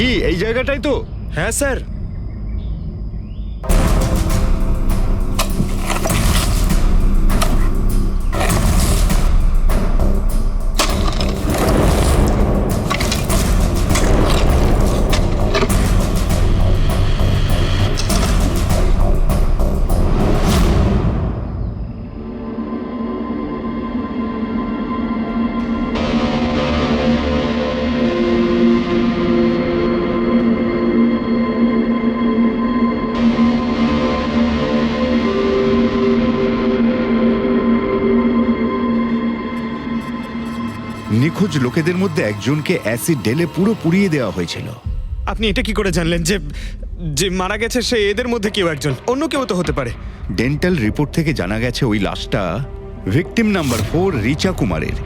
কি এই জায়গাটাই তো? হ্যাঁ স্যার। নিখোঁজ লোকেদের মধ্যে একজনকে অ্যাসিড ঢেলে পুরো পুড়িয়ে দেওয়া হয়েছিল। আপনি এটা কি করে জানলেন যে যে মারা গেছে সে এদের মধ্যে কেউ একজন? অন্য কেউ তো হতে পারে। ডেন্টাল রিপোর্ট থেকে জানা গেছে ওই লাশটা ভিকটিম নাম্বার 4 রিচা কুমারের।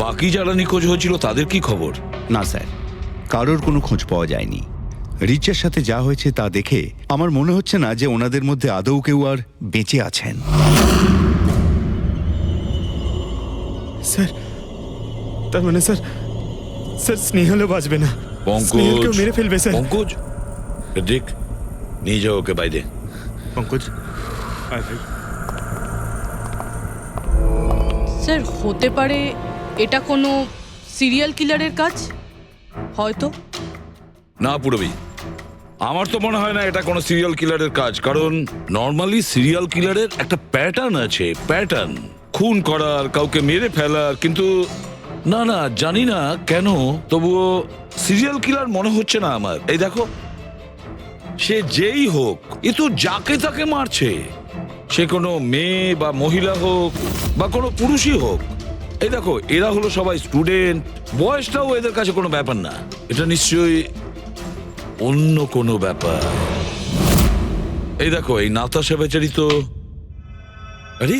বাকি যারা নিখোঁজ হয়েছিল তাদের কি খবর? না স্যার, কারোর কোনো খোঁজ পাওয়া যায়নি। রিচার সাথে যা হয়েছে তা দেখে আমার মনে হচ্ছে না যে ওনাদের মধ্যে আদৌ কেউ আর বেঁচে আছেন। স্যার, তার মানে স্যার স্যার স্নেহালও বাঁচবে না। স্নেহালকেও মেরে ফেলবে স্যার। পঙ্কজ, দেখ নিয়ে যাও ওকে বাইরে। পঙ্কজ, স্যার হতে পারে এটা কোনো সিরিয়াল কিলারের কাজ হয়তো। না পুরবি, আমার তো মনে হয় না এটা কোনো সিরিয়াল কিলারের কাজ, কারণ নর্মালি সিরিয়াল কিলারের একটা প্যাটার্ন আছে, প্যাটার্ন খুন করার, কাউকে মেরে ফেলার। কিন্তু না না, জানি না কেন তবুও সিরিয়াল কিলার মনে হচ্ছে না আমার। এই দেখো, সে যেই হোক, এ তো যাকে তাকে মারছে, সে কোনো মেয়ে বা মহিলা হোক বা কোনো পুরুষই হোক। এই দেখো, এরা হলো সবাই স্টুডেন্ট, বয়সটাও এদের কাছে কোনো ব্যাপার না। এটা নিশ্চয়ই অন্য কোনো ব্যাপার। এই দেখো, এই নাতাশা বেচারি তো, আরে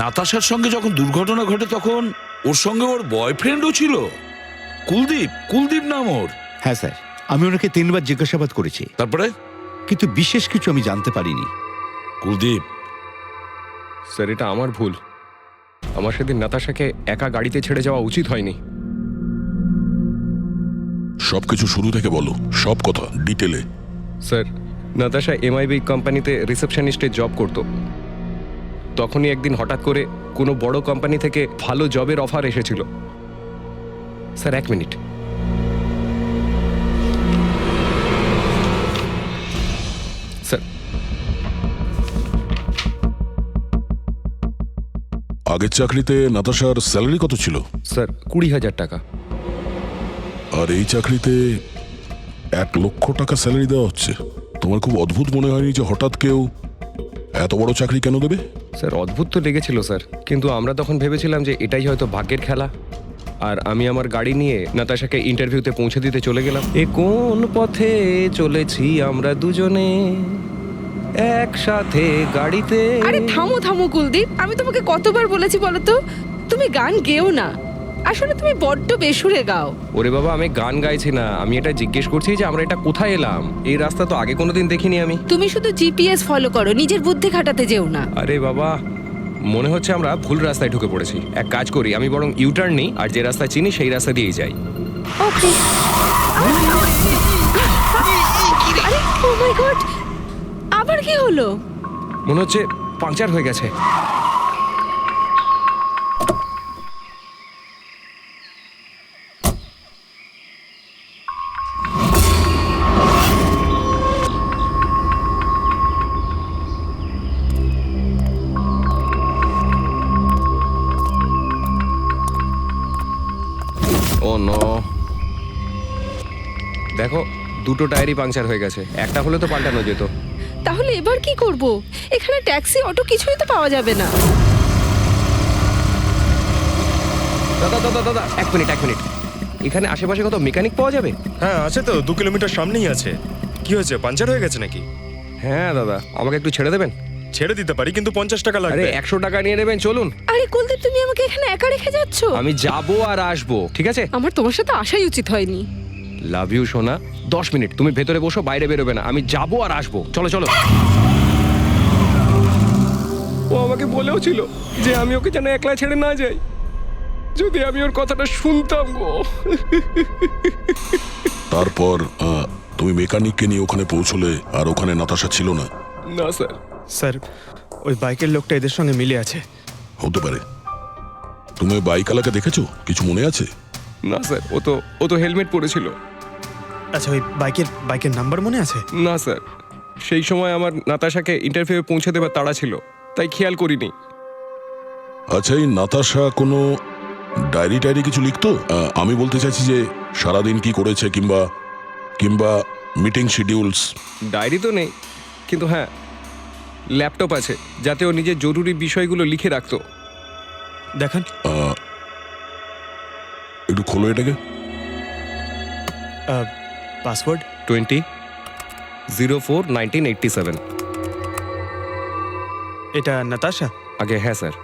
নাতাশার সঙ্গে যখন দুর্ঘটনা ঘটে তখন ওর সঙ্গে ওর বয়ফ্রেন্ডও ছিল, কুলদীপ। কুলদীপ নাম ওর। হ্যাঁ স্যার, আমি ওনাকে 3 বার জিজ্ঞাসাবাদ করেছি, তারপরে কিন্তু বিশেষ কিছু আমি জানতে পারিনি। কুলদীপ, স্যার এটা আমার ভুল। আমার সেদিন নাতাশাকে একা গাড়িতে ছেড়ে যাওয়া উচিত হয়নি। সবকিছু শুরু থেকে বলো, সব কথা ডিটেলে। স্যার, নাতাশা এমআইবি কোম্পানিতে রিসেপশনিস্টের জব করত। তখনই একদিন হঠাৎ করে কোনো বড় কোম্পানি থেকে ভালো জবের অফার এসেছিল। Sir 1 minute. স্যার, আগের চাকরিতে নাতাশার স্যালারি কত ছিল? স্যার 20,000 টাকা। আর এই চাকরিতে 1 লক্ষ টাকা স্যালারি দেওয়া হচ্ছে। তোমার খুব অদ্ভুত মনে হয়নি যে হঠাৎ কেউ এত বড় চাকরি কেন দেবে? স্যার অদ্ভুত তো লেগেছিল স্যার, কিন্তু আমরা তখন ভেবেছিলাম যে এটাই হয়তো ভাগ্যের খেলা। আর আমি আমার গাড়ি নিয়ে নাতাশাকে ইন্টারভিউতে পৌঁছে দিতে চলে গেলাম। এ কোন পথে চলেছি আমরা দুজনে একসাথে গাড়িতে। আরে থামো থামো কুলদীপ, আমি তোমাকে কতবার বলেছি বলো তো, তুমি গান গেও না। আসলে তুমি বড্ড বেসুরে গাও। ওরে বাবা, আমি গান গাইছি না, আমি এটা জিজ্ঞেস করছি যে আমরা এটা কোথায় এলাম। এই রাস্তা তো আগে কোনোদিন দেখিনি আমি। তুমি শুধু জিপিএস ফলো করো, নিজের বুদ্ধি খাটাতে যেও না। আরে বাবা, মনে হচ্ছে আমরা ভুল রাস্তায় ঢুকে পড়েছি। এক কাজ করি, আমি বরং ইউটার্ন নিই, আর যে রাস্তা চিনি সেই রাস্তা দিয়েই যাই। ওকে। আরে ও মাই গড, আবার কি হলো? মনে হচ্ছে পাংচার হয়ে গেছে। ও নো, দেখো দুটো টায়ারই পাংচার হয়ে গেছে। একটা হলে তো পাল্টানো যেত। তাহলে এবার কি করব? এখানে ট্যাক্সি, অটো কিছুই তো পাওয়া যাবে না। দাদা দাদা দাদা, 1 মিনিট 1 মিনিট। এখানে আশেপাশে কত মেকানিক পাওয়া যাবে? হ্যাঁ আছে তো, 2 কিলোমিটার সামনেই আছে। কি হয়েছে, পাঞ্চার হয়ে গেছে নাকি? হ্যাঁ দাদা, আমাকে একটু ছেড়ে দেবেন? ছেড়ে দিতে পারি, কিন্তু 50 টাকা আরে লাগবে। 100 টাকা নিয়ে নেবেন, চলুন। আরে কুলদীপ, তুমি আমাকে এখানে একা রেখে যাচ্ছ? আমি যাবো আর আসবো, ঠিক আছে? আমার তোমার সাথে আসাই উচিত হয়নি। লাভ ইউ সোনা। 10 মিনিট তুমি ভেতরে বসো, বাইরে বেরোবে না। আমি যাবো আর আসবো, চলো চলো। ও আমাকে বলেও ছিল যে আমি ওকে যেন একলা ছেড়ে না যাই। যদি আমি ওর কথাটা শুনতাম গো। তারপর তুমি মেকানিককে নিয়ে ওখানে পৌঁছলে আর ওখানে নাতাশা ছিল না। না স্যার। স্যার ওই বাইকের লোকটা এদের সঙ্গে মিলে আছে। হতে পারে। তুমি ওই বাইকওয়ালাকে দেখেছো? কিছু মনে আছে? না স্যার, ও তো হেলমেট পরেছিল। আচ্ছা ওই বাইকের নাম্বার মনে আছে? না স্যার, সেই সময় আমার নাতাশাকে ইন্টারভিউ পৌঁছে দেবার তাড়া ছিল, তাই খেয়াল করিনি। আচ্ছা, এই নাতাশা কোনো ডায়েরি টায়েরি কিছু লিখতো? আমি বলতে চাইছি যে সারাদিন কি করেছে, কিংবা মিটিং শিডিউলস। ডায়েরি তো নেই, কিন্তু হ্যাঁ ল্যাপটপ আছে, যাতে ও নিজের জরুরি বিষয়গুলো লিখে রাখতো। দেখান। একটু খোলো এটাকে। পাসওয়ার্ড 20/04/1987। এটা নাতাশা? আগে হ্যাঁ স্যার।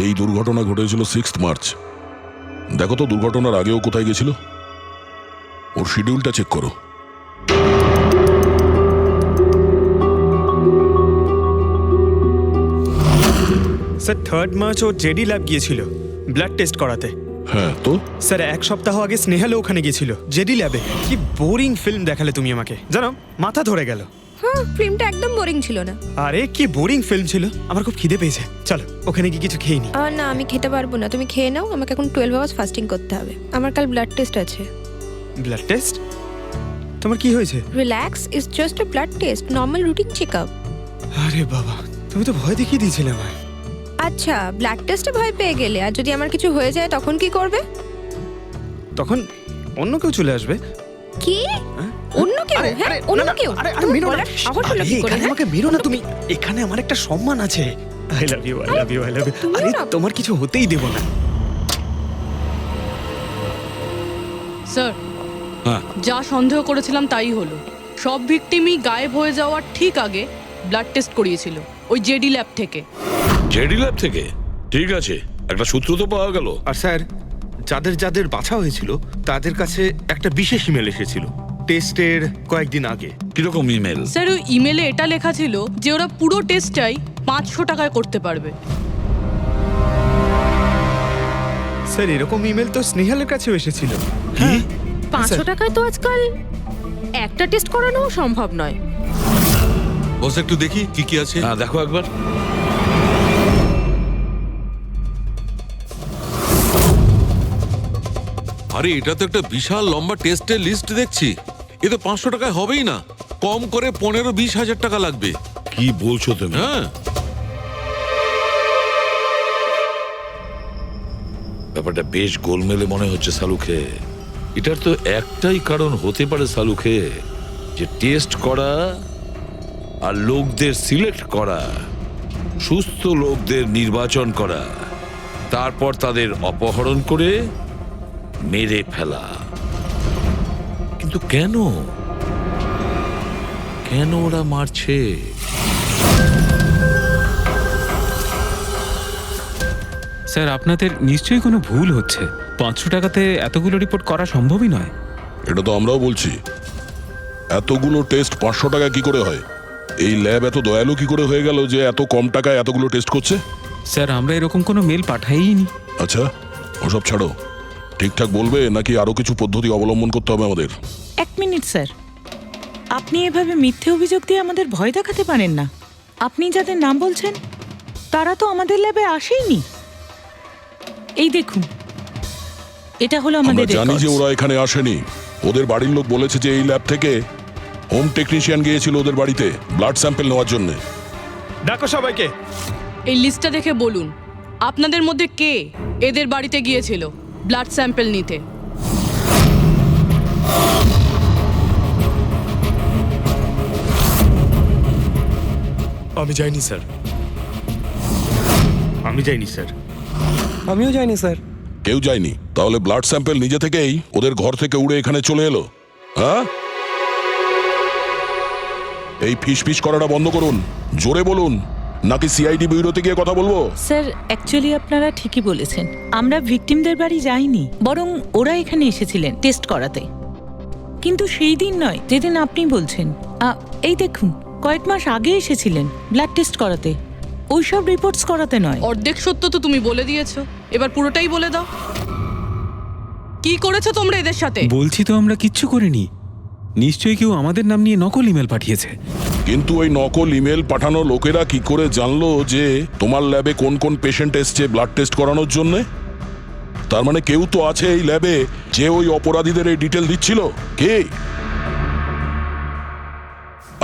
এই দুর্ঘটনা ঘটেছিল 6 মার্চ। দেখো তো দুর্ঘটনার আগেও কোথায় গেছিল। ওর শিডিউলটা চেক করো। স্যার 3 মার্চ ও জেডি ল্যাব গিয়েছিল ব্লাড টেস্ট করাতে। হ্যাঁ তো স্যার 1 সপ্তাহ আগে স্নেহালও ওখানে গিয়েছিল জেডি ল্যাবে। কি বোরিং ফিল্ম দেখালে তুমি আমাকে, জানো মাথা ধরে গেল। হ্যাঁ, ফিল্মটা একদম বোরিং ছিল না। আরে কি বোরিং ফিল্ম ছিল। আমার খুব খিদে পেয়েছে, চলো ওখানে কি কিছু খেয়ে নি। না, আমি খেতে পারবো না, তুমি খেয়ে নাও। আমাকে এখন 12 আওয়ার্স ফাস্টিং করতে হবে। আমার কাল ব্লাড টেস্ট আছে। Blood test? তোমার কি হয়েছে? Relax, is just a blood test, normal routine checkup. আরে বাবা, তুমি তো ভয় দেখিয়ে দিয়েছিলে আমায়। আচ্ছা, ব্লাড টেস্টে ভয় পেয়ে গেলে, আর যদি আমার কিছু হয়ে যায় তখন কি করবে? তখন অন্য কেউ চলে আসবে। কি? অন্য কেউ? হ্যাঁ, অন্য কেউ? তুমি বলার সাহস হলো কি করে? আমাকে মেরো না তুমি, এখানে আমার একটা সম্মান আছে। I love you, I love you, I love you. আরে তোমার কিছু হতেই দেব না। স্যার, হ্যাঁ যা সন্দেহ করেছিলাম তাই হলো। সব ভিকটিমই গায়েব হয়ে যাওয়ার ঠিক আগে ব্লাড টেস্ট করিয়েছিল ওই জেডি ল্যাব থেকে। জেডি ল্যাব থেকে? ঠিক আছে, একটা সূত্র তো পাওয়া গেল। আর স্যার, যাদের যাদের বাছা হয়েছিল তাদের কাছে একটা বিশেষ ইমেল এসেছিল টেস্টের কয়েকদিন আগে। কিরকম ইমেল? স্যার ওই ইমেলে এটা লেখা ছিল যে ওরা পুরো টেস্টটাই 500 টাকায় করতে পারবে। স্যার এরকম ইমেল তো স্নেহালের কাছেও এসেছিল। হ্যাঁ 500 টাকায় তো আজকাল একটা টেস্ট করানো সম্ভব নয়। বস একটু দেখি কি কি আছে। হ্যাঁ দেখো একবার। আরে এটা তো একটা বিশাল লম্বা টেস্টের লিস্ট দেখছি। এ তো 500 টাকায় হবেই না, কম করে 15-20 হাজার টাকা লাগবে। কি বলছো তুমি? হ্যাঁ, ব্যাপারটা বেশ গোলমেলে মনে হচ্ছে সালুখে। এটার তো একটাই কারণ হতে পারে সালুখে, যে টেস্ট করা আর লোকদের সিলেক্ট করা, সুস্থ লোকদের নির্বাচন করা, তারপর তাদের অপহরণ করে মেরে ফেলা। কিন্তু কেন কেন ওরা মারছে? স্যার, আপনাদের নিশ্চয়ই কোনো ভুল হচ্ছে। 500 টাকাতে এতগুলো রিপোর্ট করা সম্ভবই নয়। এটা তো আমরাও বলছি। এতগুলো টেস্ট 500 টাকা কি করে হয়? এই ল্যাব এত দয়ালু কি করে হয়ে গেল যে এত কম টাকায় এতগুলো টেস্ট করছে? স্যার, আমরা এরকম কোনো মেল পাঠাইনি। আচ্ছা, ওসব ছাড়ো। ঠিকঠাক বলবে নাকি আরো কিছু পদ্ধতি অবলম্বন করতে হবে আমাদের? 1 মিনিট স্যার, আপনি এভাবে মিথ্যে অভিযোগ দিয়ে আমাদের ভয় দেখাতে পারেন না। আপনি যাদের নাম বলছেন তারা তো আমাদের ল্যাবে আসেইনি। এই দেখুন, এটা হলো আমরা আমাদের জানি যে রেকর্ডস। ওরা এখানে আসেনি। ওদের বাড়ির লোক বলেছে যে এই ল্যাব থেকে হোম টেকনিশিয়ান গিয়েছিল ওদের বাড়িতে ব্লাড স্যাম্পল নেওয়ার জন্য। ডাকো সবাইকে। এই লিস্টটা দেখে বলুন আপনাদের মধ্যে কে এদের বাড়িতে গিয়েছিল ব্লাড স্যাম্পল নিতে। আমি যাইনি স্যার। আমি যাইনি স্যার। আমিও যাইনি স্যার। কেউ যায়নি? তাহলে ব্লাড স্যাম্পল নিজে থেকেই ওদের ঘর থেকে উড়ে এখানে চলে এলো? হ্যাঁ, এই ফিস ফিস করাটা বন্ধ করুন। জোরে বলুন, নাকি সিআইডি ব্যুরোতে গিয়ে কথা বলবো? স্যার, অ্যাকচুয়ালি আপনারা ঠিকই বলেছেন। আমরা ভিকটিমদের বাড়ি যাইনি, বরং ওরা এখানে এসেছিলেন টেস্ট করাতে। কিন্তু সেই দিন নয় যেদিন আপনি বলছেন। এই দেখুন, কয়েক মাস আগে এসেছিলেন ব্লাড টেস্ট করাতে, ওইসব রিপোর্টস করাতে নয়। অর্ধেক সত্য তো তুমি বলে দিয়েছো, এবার পুরোটাই বলে দাও। কি করেছো তোমরা এদের সাথে? বলছি তো আমরা কিচ্ছু করিনি। নিশ্চয়ই কেউ আমাদের নাম নিয়ে নকল ইমেল পাঠিয়েছে। কিন্তু ওই নকল ইমেল পাঠানো লোকেরা কি করে জানলো যে তোমার ল্যাবে কোন কোন পেশেন্ট এসছে ব্লাড টেস্ট করানোর জন্য? তার মানে কেউ তো আছে এই ল্যাবে যে ওই অপরাধীদের এই ডিটেল দিচ্ছিল। কে?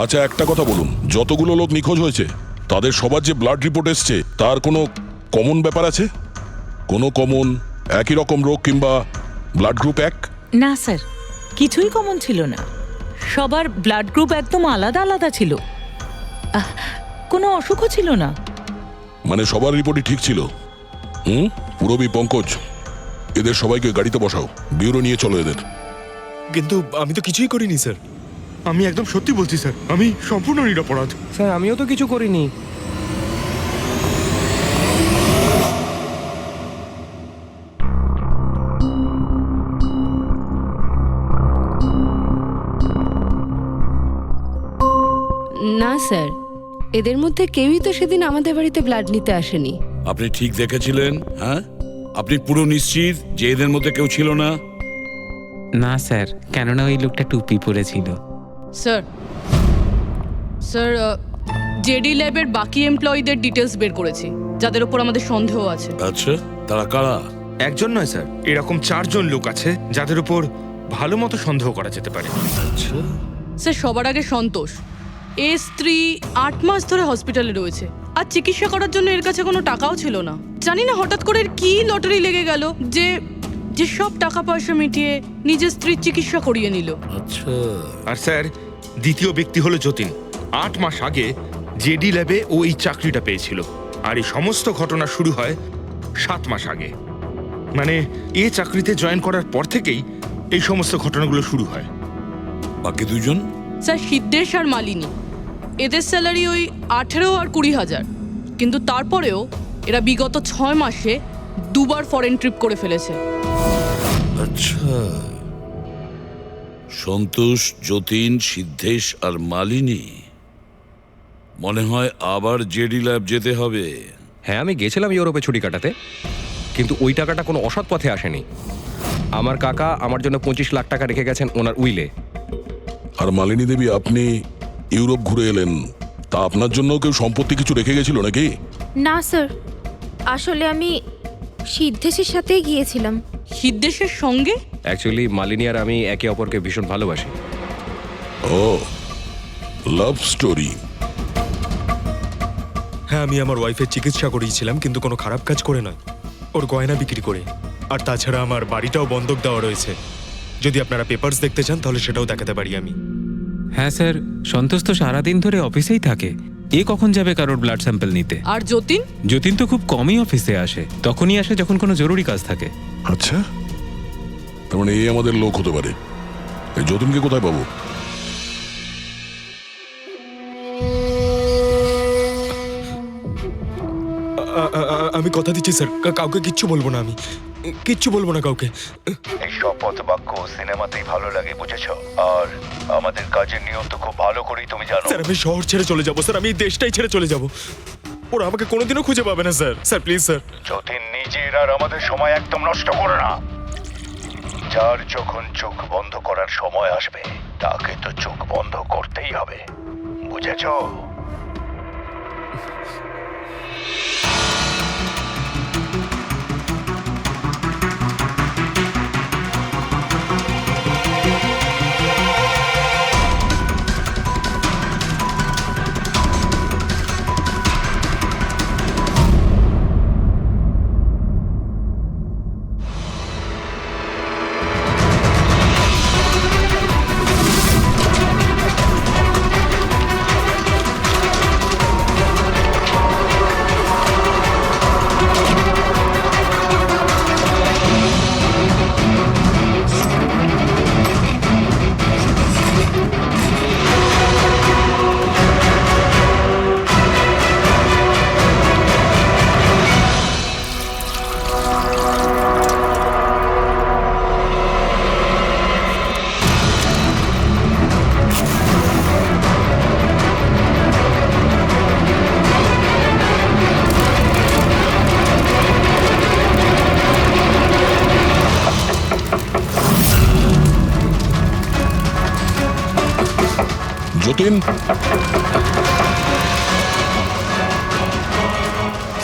আচ্ছা একটা কথা বলুন, যতগুলো লোক নিখোঁজ হয়েছে তাদের সবার যে ব্লাড রিপোর্ট এসছে তার কোনো কমন ব্যাপার আছে? কোনো কমন একই রকম রোগ কিংবা ব্লাড গ্রুপ এক? না স্যার, কিছুই কমন ছিল না। সবার ব্লাড গ্রুপ একদম আলাদা আলাদা ছিল। কোনো অসুখও ছিল না। মানে সবার রিপোর্টই ঠিক ছিল? পুরবী, পঙ্কজ, এদের সবাইকে গাড়িতে বসাও, ব্যুরো নিয়ে চলো এদের। কিন্তু আমি তো কিছুই করিনি স্যার। আমি একদম সত্যি বলছি স্যার, আমি সম্পূর্ণ নিরপরাধ। স্যার আমিও তো কিছু করিনি। না স্যার, এদের মধ্যে কেউই তো সেদিন আমাদের বাড়িতে ব্লাড নিতে আসেনি। আপনি ঠিক দেখেছিলেন? হ্যাঁ, আপনি পুরো নিশ্চিত যে এদের মধ্যে কেউ ছিল না? না স্যার, কেননা ওই লোকটা টুপি পরেছিল। স্যার স্যার জেডি ল্যাবের বাকি এমপ্লয়ীদের ডিটেলস বের করেছি, যাদের উপর আমাদের সন্দেহ আছে। আচ্ছা, তারা কারা? একজন নয় স্যার, এরকম 4 জন লোক আছে যাদের উপর ভালো মতো সন্দেহ করা যেতে পারে। আচ্ছা, স্যার সবার আগে সন্তোষ। এর স্ত্রী 8 মাস ধরে হসপিটালে রয়েছে, আর চিকিৎসা করার জন্য এর কাছে কোনো টাকাও ছিল না। জানি না হঠাৎ করে এর কি লটারি লেগে গেল যে যে সব টাকা পয়সা মিটিয়ে নিজের স্ত্রীর চিকিৎসা করিয়ে নিল। আচ্ছা। আর স্যার দ্বিতীয় ব্যক্তি হলো যতীন। 8 মাস আগে জেডি ল্যাবে ও এই চাকরিটা পেয়েছিল, আর এই সমস্ত ঘটনা শুরু হয় 7 মাস আগে। মানে এই চাকরিতে জয়েন করার পর থেকেই এই সমস্ত ঘটনাগুলো শুরু হয়। বাকি দুজন? স্যার সিদ্ধেশ আর মালিনী। এদের স্যালারি ওই 18 আর 20,000, কিন্তু তারপরেও এরা বিগত 6 মাসে 2 বার ফরেন ট্রিপ করে ফেলেছে। আচ্ছা, সন্তোষ, যতীন, সিদ্ধেশ আর মালিনী। মনে হয় আবার জেডি ল্যাব যেতে হবে। হ্যাঁ, আমি গেছিলাম ইউরোপে ছুটি কাটাতে, কিন্তু ওই টাকাটা কোনো অসৎ পথে আসেনি। আমার কাকা আমার জন্য 25 লাখ টাকা রেখে গেছেন ওনার উইলে। আর মালিনী দেবী, আপনি ইউরোপ ঘুরে এলেন, তা আপনার জন্য কেউ সম্পত্তি কিছু রেখে গেছিল নাকি? না স্যার, আসলে আমি সিদ্ধেশের সাথেই গিয়েছিলাম। সিদ্ধেশের সঙ্গে? অ্যাকচুয়ালি মালিনী আর আমি একে অপরকে ভীষণ ভালোবাসি। ও, লাভ স্টোরি। হ্যাঁ, আমি আমার ওয়াইফের চিকিৎসা করিয়েছিলাম, কিন্তু কোনো খারাপ কাজ করে নয়, ওর গয়না বিক্রি করে। আর তাছাড়া আমার বাড়িটাও বন্ধক দেওয়া রয়েছে। যদি আপনারা পেপারস দেখতে চান তাহলে সেটাও দেখাতে পারি আমি। হ্যাঁ স্যার, সন্তোষ তো সারাদিন ধরে অফিসেই থাকে। এ কখন যাবে কারোর ব্লাড স্যাম্পল নিতে? আর যতীন? যতীন তো খুব কমই অফিসে আসে, তখনই আসে যখন কোনো জরুরি কাজ থাকে। আচ্ছা, তার মানে এই আমাদের লোক হতে পারে। এই যতীনকে কোথায় পাবো? আমি কথা দিচ্ছি স্যার, কাউকে কিচ্ছু বলবো না। আমি কিচ্ছু বলবো না কাউকে। এই শপথ বাক্য সিনেমাতেই ভালো লাগে, বুঝেছো? আর আমাদের কাজের নিয়ম তো খুব ভালো করেই তুমি জানো। স্যার আমি শহর ছেড়ে চলে যাবো স্যার, আমি এই দেশটাই ছেড়ে চলে যাবো। ওরা আমাকে কোনোদিনও খুঁজে পাবে না sir. Sir please sir. Jatin, নিজের আর আমাদের সময় একদম নষ্ট করো না। যার যখন চোখ বন্ধ করার সময় আসবে তাকে তো চোখ বন্ধ করতেই হবে, বুঝেছো? যতীন,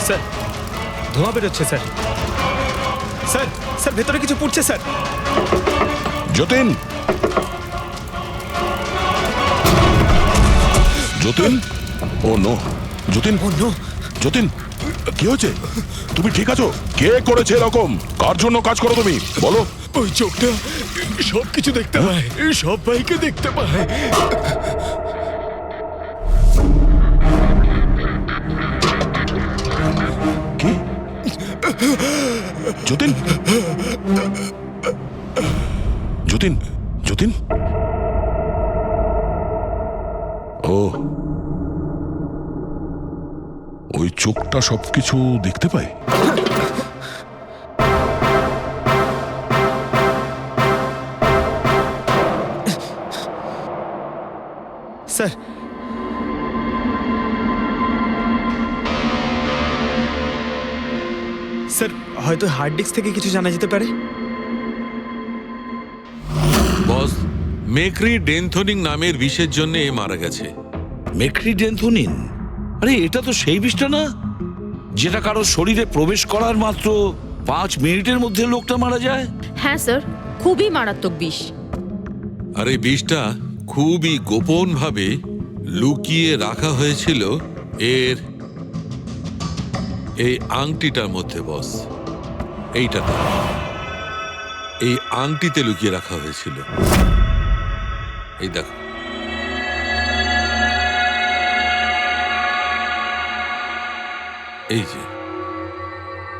স্যার ধোঁয়া বেরোচ্ছে স্যার। স্যার স্যার ভেতরে কিছু পুড়ছে স্যার। যতীন, যতীন, ও নো, যতীন, ও নো, যতীন, কি হয়েছে? তুমি ঠিক আছো? কে করেছে এরকম? কার জন্য কাজ করো তুমি, বলো? ওই চোখটা সব কিছু দেখতে পায়, সবাইকে দেখতে পায়। কি? যতীন, যতীন, যতীন, ও ওই চোখটা সবকিছু দেখতে পায়। স্যার স্যার হয়তো হার্ড ডিস্ক থেকে কিছু জানা যেতে পারে। বস, মেক্রি ডেনথোনিং নামের বিষের জন্য এ মারা গেছে। মেক্রিডেন্থোনিন? আরে এটা তো সেই বিষটা না যেটা কারো শরীরে প্রবেশ করার মাত্র 5 মিনিটের মধ্যে লোকটা মারা যায়? হ্যাঁ স্যার, খুবই মারাত্মক বিষ। আর এই বিষটা খুবই গোপনভাবে লুকিয়ে রাখা হয়েছিল এর এই আংটিটার মধ্যে। বস, এইটাতে, এই আংটিতে লুকিয়ে রাখা হয়েছিল। এই দেখো,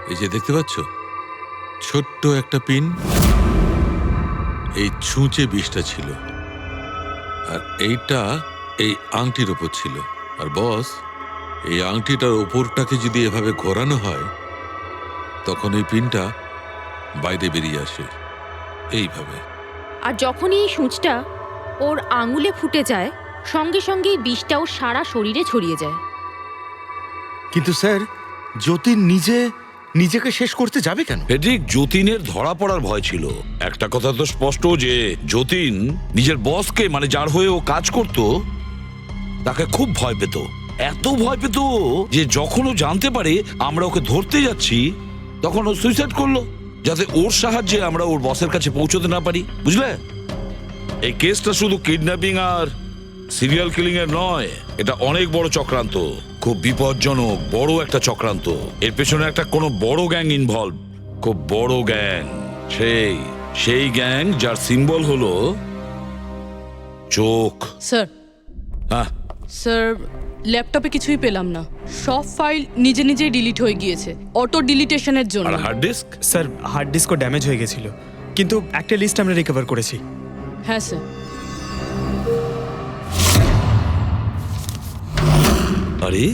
এই যে দেখতে পাচ্ছ, ছোট্ট একটা পিন, এই ছুঁচে বিষটা ছিল, আর এইটা এই আংটির ওপর ছিল। আর বস, এই আংটিটার ওপরটাকে যদি এভাবে ঘোরানো হয় তখন এই পিনটা বাইরে বেরিয়ে আসে এইভাবে। আর যখনই এই সূঁচটা ওর আঙুলে ফুটে যায়, সঙ্গে সঙ্গেই বিষটা ওর সারা শরীরে ছড়িয়ে যায়। কিন্তু স্যার, যতীন নিজেকে শেষ করতে যাবে কেন? ফেডরিক, যতীনের ধরা পড়ার ভয় ছিল। একটা কথা তো স্পষ্ট যে যতীন নিজের বসকে, মানে যার হয়ে ও কাজ করত, তাকে খুব ভয় পেত। এত ভয় পেত যে যখন ও জানতে পারে আমরা ওকে ধরতে যাচ্ছি তখন ও সুইসাইড করলো, যাতে ওর সাহায্যে আমরা ওর বসের কাছে পৌঁছতে না পারি। বুঝলে, এই কেসটা শুধু কিডন্যাপিং আর সিরিয়াল কিলিং এর নয়, এটা অনেক বড় চক্রান্ত, খুব বিপজ্জনক বড় একটা চক্রান্ত। এর পেছনে একটা কোনো বড় গ্যাং ইনভলভ, খুব বড় গ্যাং। সেই গ্যাং যার সিম্বল হলো চোখ। স্যার, হ্যাঁ স্যার ল্যাপটপে কিছুই পেলাম না, সব ফাইল নিজেই ডিলিট হয়ে গিয়েছে অটো ডিলিটেশনের জন্য। আর হার্ড ডিস্ক? স্যার হার্ড ডিস্কও ড্যামেজ হয়ে গেছিল, কিন্তু একটা লিস্ট আমরা রিকভার করেছি। হ্যাঁ স্যার। আরে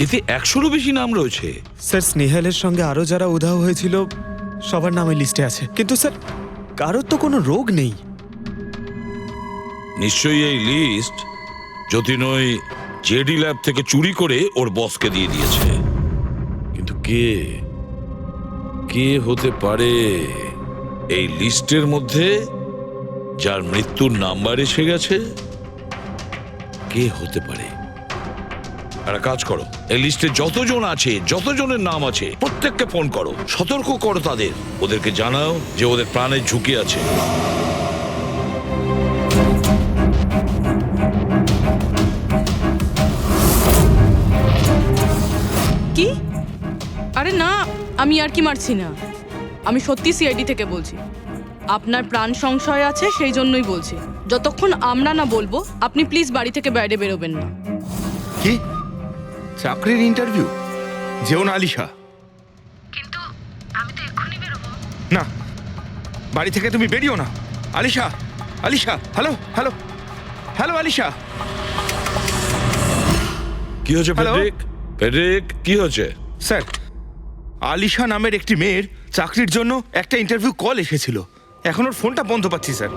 এতে 100-রও বেশি নাম রয়েছে। স্যার স্নেহালের সঙ্গে আরো যারা উধাও হয়েছিল সবার নাম এই লিস্টে আছে, কিন্তু স্যার কারোর তো কোনো রোগ নেই। নিশ্চয়ই এই লিস্ট যতীন ওই জেডি ল্যাব থেকে চুরি করে ওর বসকে দিয়ে দিয়েছে। কিন্তু কে হতে পারে এই লিস্টের মধ্যে যার মৃত্যুর নাম্বার এসে গেছে? কে হতে পারে? একটা কাজ করো, এই লিস্টে যতজন আছে, যতজনের নাম আছে, প্রত্যেককে ফোন করো, সতর্ক করো তাদের, ওদেরকে জানাও যে ওদের প্রাণের ঝুঁকি আছে। কি? আরে না, আমি আর কি মারছি না, আমি সত্যি সিআইডি থেকে বলছি। আপনার প্রাণ সংশয় আছে, সেই জন্যই বলছি। যতক্ষণ আমরা না বলবো আপনি প্লিজ বাড়ি থেকে বাইরে বেরোবেন না। কি চাকরির ইন্টারভিউ? যেও না আলিশা। কিন্তু আমি তো এক্ষুনি বেরোবো। না, বাড়ি থেকে তুমি বেরিও না। Alisha, Alisha, hello hello hello Alisha. কি হয়েছে ফেডরিক? ফেডরিক, কি হয়েছে? স্যার, আলিশা নামের একটি মেয়ের চাকরির জন্য একটা ইন্টারভিউ কল এসেছিল, এখন ওর ফোনটা বন্ধ পাচ্ছি স্যার।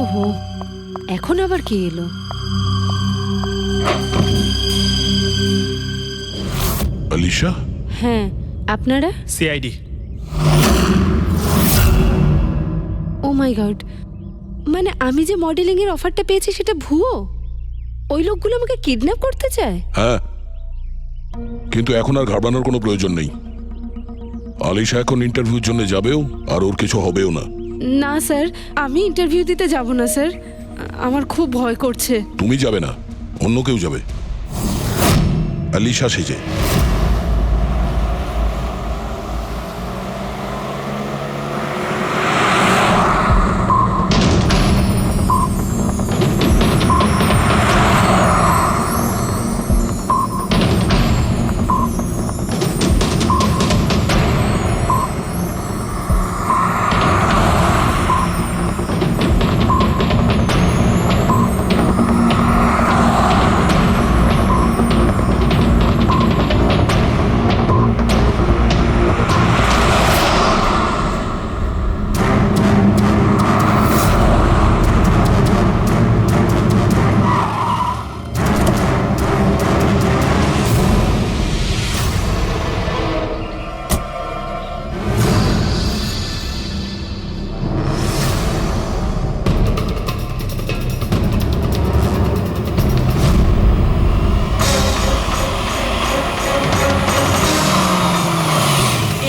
ওহো, এখন আবার কে এলো? আলিশা? হ্যাঁ, আপনারা? সিআইডি। মাই গড, মানে আমি যে মডেলিং এর অফারটা পেয়েছি সেটা ভুয়ো? ওই লোকগুলো আমাকে কিডন্যাপ করতে চায়? হ্যাঁ, কিন্তু এখন আর ঘাবড়ানোর কোনো প্রয়োজন নেই। আলিশা এখন ইন্টারভিউর জন্য যাবেও, আর ওর কিছু হবেও না। না স্যার, আমি ইন্টারভিউ দিতে যাব না স্যার, আমার খুব ভয় করছে। তুমি যাবে না, অন্য কেউ যাবে, আলিশা সেজে।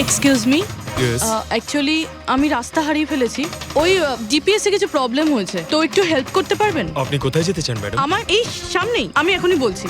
এক্সকিউজ মি, অ্যাকচুয়ালি আমি রাস্তা হারিয়ে ফেলেছি। ওই জিপিএস এ কিছু প্রবলেম হয়েছে, তো একটু হেল্প করতে পারবেন? আপনি কোথায় যেতে চান ম্যাডাম? আমার এই সামনেই, আমি এখনই বলছি।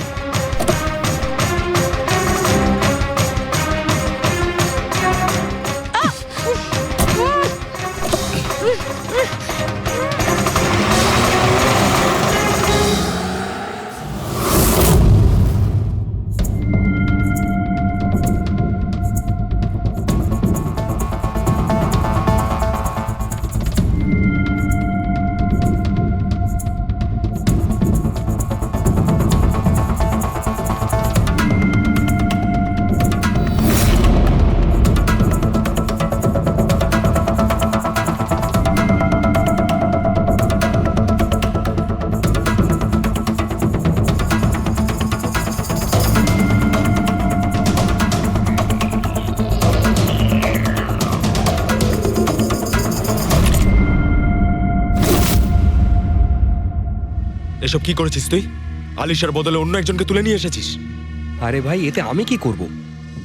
এসব কি করেছিস তুই? আলিশার বদলে অন্য একজনকে তুলে নিয়ে এসেছিস। আরে ভাই, এতে আমি কি করব?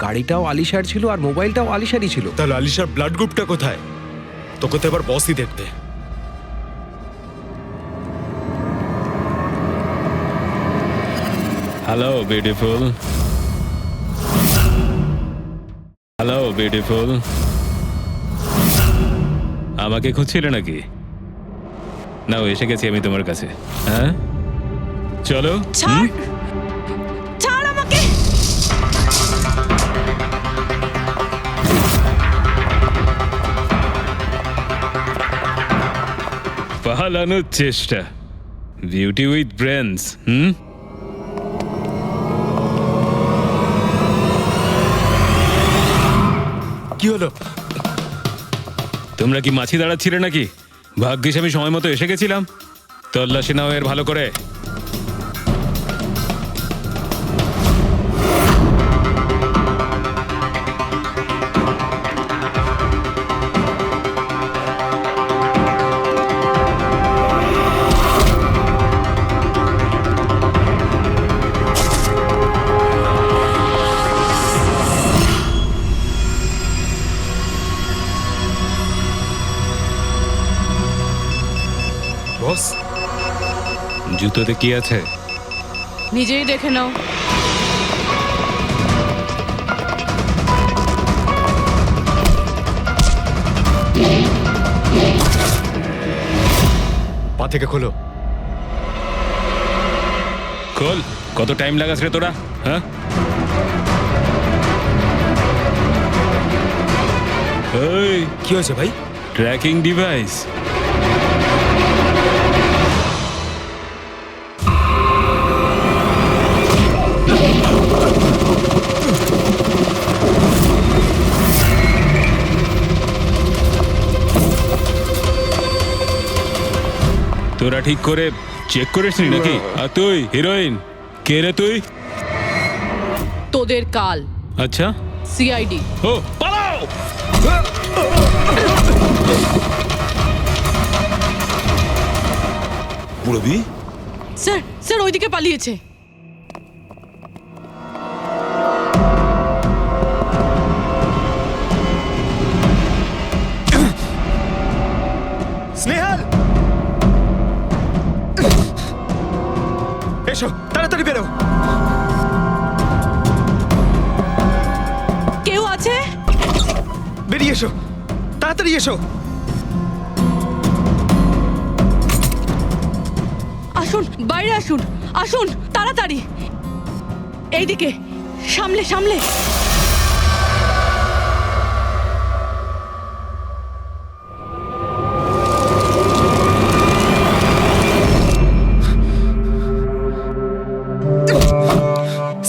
গাড়িটাও আলিশার ছিল আর মোবাইলটাও আলিশারই ছিল। তাহলে আলিশার ব্লাড গ্রুপটা কোথায়? তোকে তো এবার বসই দেখবে। হ্যালো বিউটিফুল, হ্যালো বিউটিফুল, আমাকে খুঁজছিলে নাকি? নাও, এসে গেছি আমি তোমার কাছে। হ্যাঁ, চলো। ছাড়, ছাড় আমাকে। পালানোর চেষ্টা, বিউটি উইথ ব্রেনস। কি হলো? তোমরা কি মাছি দাঁড়াচ্ছিলে নাকি? ভাগ্যিস আমি সময় মতো এসে গেছিলাম। তল্লাশি নাও এর ভালো করে। বস, জুতোতে কি আছে? নিজেই দেখে নাও। পা থেকে খোলো। খোল। কত টাইম লাগাস রে তোরা? হ্যাঁ, এই কি হয়েছে ভাই? Tracking device. তোরা ঠিক করে চেক করিসনি নাকি? আর তুই হিরোইন, কে রে তুই? তোদের কাল। আচ্ছা, সিআইডি। ও পালাও। পুরবি, স্যার স্যার ওইদিকে পালিয়েছে। স্নেহাল, এসো তাড়াতাড়ি বেরো। কেউ আছে? বেরিয়ে এসো, তাড়াতাড়ি এসো। আসুন, বাইরে আসুন, আসুন তাড়াতাড়ি। এইদিকে, সামলে সামলে।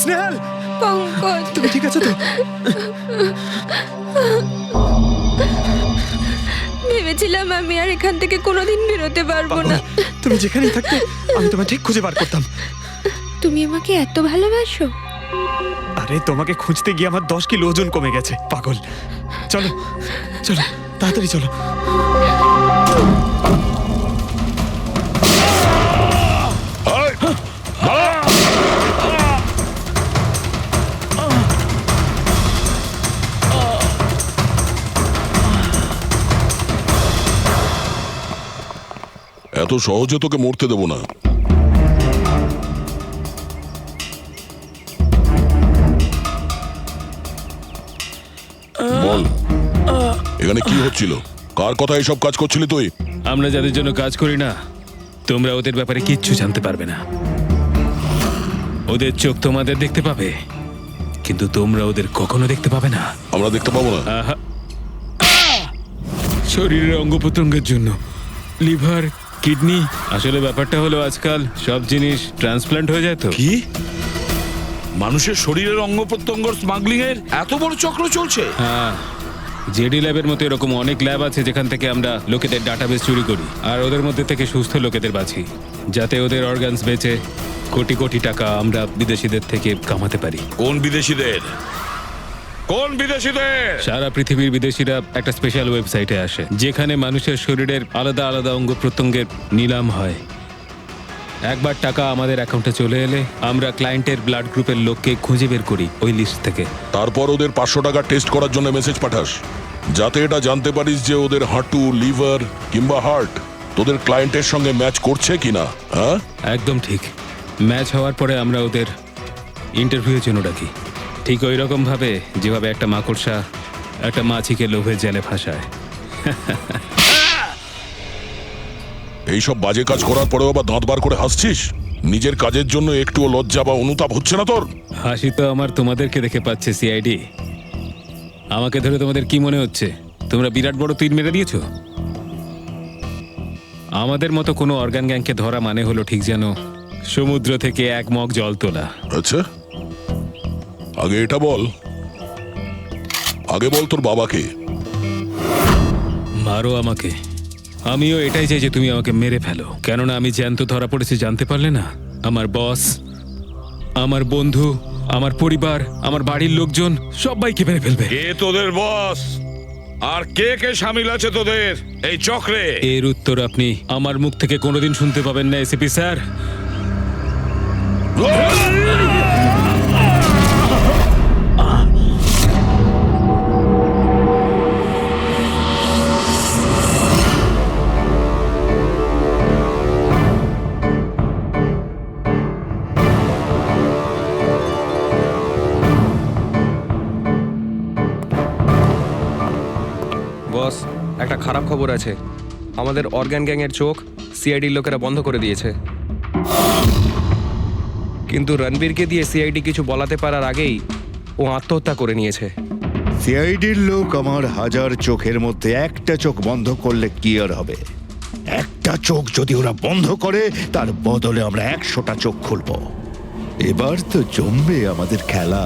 স্নেহাল, পঙ্কজ, তুমি ঠিক আছো তো? ভেবেছিলাম আমি আর এখান থেকে কোনোদিন বেরোতে পারবো না। তুমি যেখানেই থাকতে আমি তোমায় ঠিক খুঁজে বার করতাম। তুমি আমাকে এত ভালোবাসো? আরে তোমাকে খুঁজতে গিয়ে আমার 10 কিলো ওজন কমে গেছে, পাগল। চলো চলো, তাড়াতাড়ি চলো। এত সহজে তোকে মরতে দেবো না। বল, এখানে কি হচ্ছিল? কার কথা এসব কাজ করছিলি তুই? আমরা যাদের জন্য কাজ করি না, তোমরা ওদের ব্যাপারে কিচ্ছু জানতে পারবে না। ওদের চোখ তোমাদের দেখতে পাবে, কিন্তু তোমরা ওদের কখনো দেখতে পাবে না। আমরা দেখতে পাবো না? আহা। শরীরের অঙ্গ প্রত্যঙ্গের জন্য লিভার, কিডনি, আসলে ব্যাপারটা হলো আজকাল সব জিনিস ট্রান্সপ্লান্ট হয়ে যায় তো। কি মানুষের শরীরের অঙ্গ প্রত্যঙ্গ স্মাগলিং এর এত বড় চক্র চলছে? হ্যাঁ, জেডি ল্যাবের মতো এরকম অনেক ল্যাব আছে যেখান থেকে আমরা লোকেদের ডাটাবেস চুরি করি আর ওদের মধ্যে থেকে সুস্থ লোকেদের বাছি, যাতে ওদের অর্গানস বেচে কোটি কোটি টাকা আমরা বিদেশিদের থেকে কামাতে পারি। কোন বিদেশিদের? কোন বিদেশিদের? সারা পৃথিবীর বিদেশিরা একটা স্পেশাল ওয়েবসাইটে আসে যেখানে মানুষের শরীরের আলাদা আলাদা অঙ্গ প্রত্যঙ্গের নিলাম হয়। একবার টাকা আমাদের অ্যাকাউন্টে চলে এলে আমরা ক্লায়েন্টের ব্লাড গ্রুপের লোককে খুঁজে বের করি ওই লিস্ট থেকে। তারপর ওদের 500 টাকা টেস্ট করার জন্য মেসেজ পাঠাস, যাতে এটা জানতে পারিস যে ওদের হাঁটু, লিভার কিংবা হার্ট তোদের ক্লায়েন্টের সঙ্গে ম্যাচ করছে কিনা। হ্যাঁ, একদম ঠিক। ম্যাচ হওয়ার পরে আমরা ওদের ইন্টারভিউয়ের জন্য ডাকি, ঠিক ওই রকম ভাবে যেভাবে একটা মাকড়সা একটা মাছিকে লোভে জেলে ফাঁসায়। এইসব বাজে কাজ করার পরেও আবার দাঁত বার করে হাসছিস? নিজের কাজের জন্য একটুও লজ্জা বা অনুতাপ হচ্ছে না তোর? হাসি তো আমার তোমাদেরকে দেখে পাচ্ছে সিআইডি। আমাকে ধরে তোমাদের কি মনে হচ্ছে তোমরা বিরাট বড় তীর মেরে দিয়েছো? আমাদের মতো কোনো অর্গান গ্যাংকে ধরা মানে হলো ঠিক যেন সমুদ্র থেকে এক মগ জল তোলা। আচ্ছা, আগে এটা বল, আগে বল তোর বাবাকে। মারো আমাকে, আমিও এটাই চাই যে তুমি আমাকে মেরে ফেলো, কেননা আমি জ্যান্ত ধরা পড়েছি জানতে পারলে না? আমার বস, আমার বন্ধু, আমার পরিবার, আমার বাড়ির লোকজন সবাইকে মেরে ফেলবে। কে তোদের বস আর কে কে শামিল আছে তোদের এই চক্রে? এর উত্তর আপনি আমার মুখ থেকে কোনোদিন শুনতে পাবেন না এসিপি স্যার। বস, একটা খারাপ খবর আছে। আমাদের অর্গান গ্যাংয়ের চোখ সিআইডির লোকেরা বন্ধ করে দিয়েছে। কিন্তু রণবীরকে দিয়ে সিআইডি কিছু বলাতে পারার আগেই ও আত্মহত্যা করে নিয়েছে। সিআইডির লোক আমার 1000 চোখের মধ্যে একটা চোখ বন্ধ করলে কি আর হবে? একটা চোখ যদি ওরা বন্ধ করে তার বদলে আমরা 100টা চোখ খুলব। এবার তো জমবে আমাদের খেলা।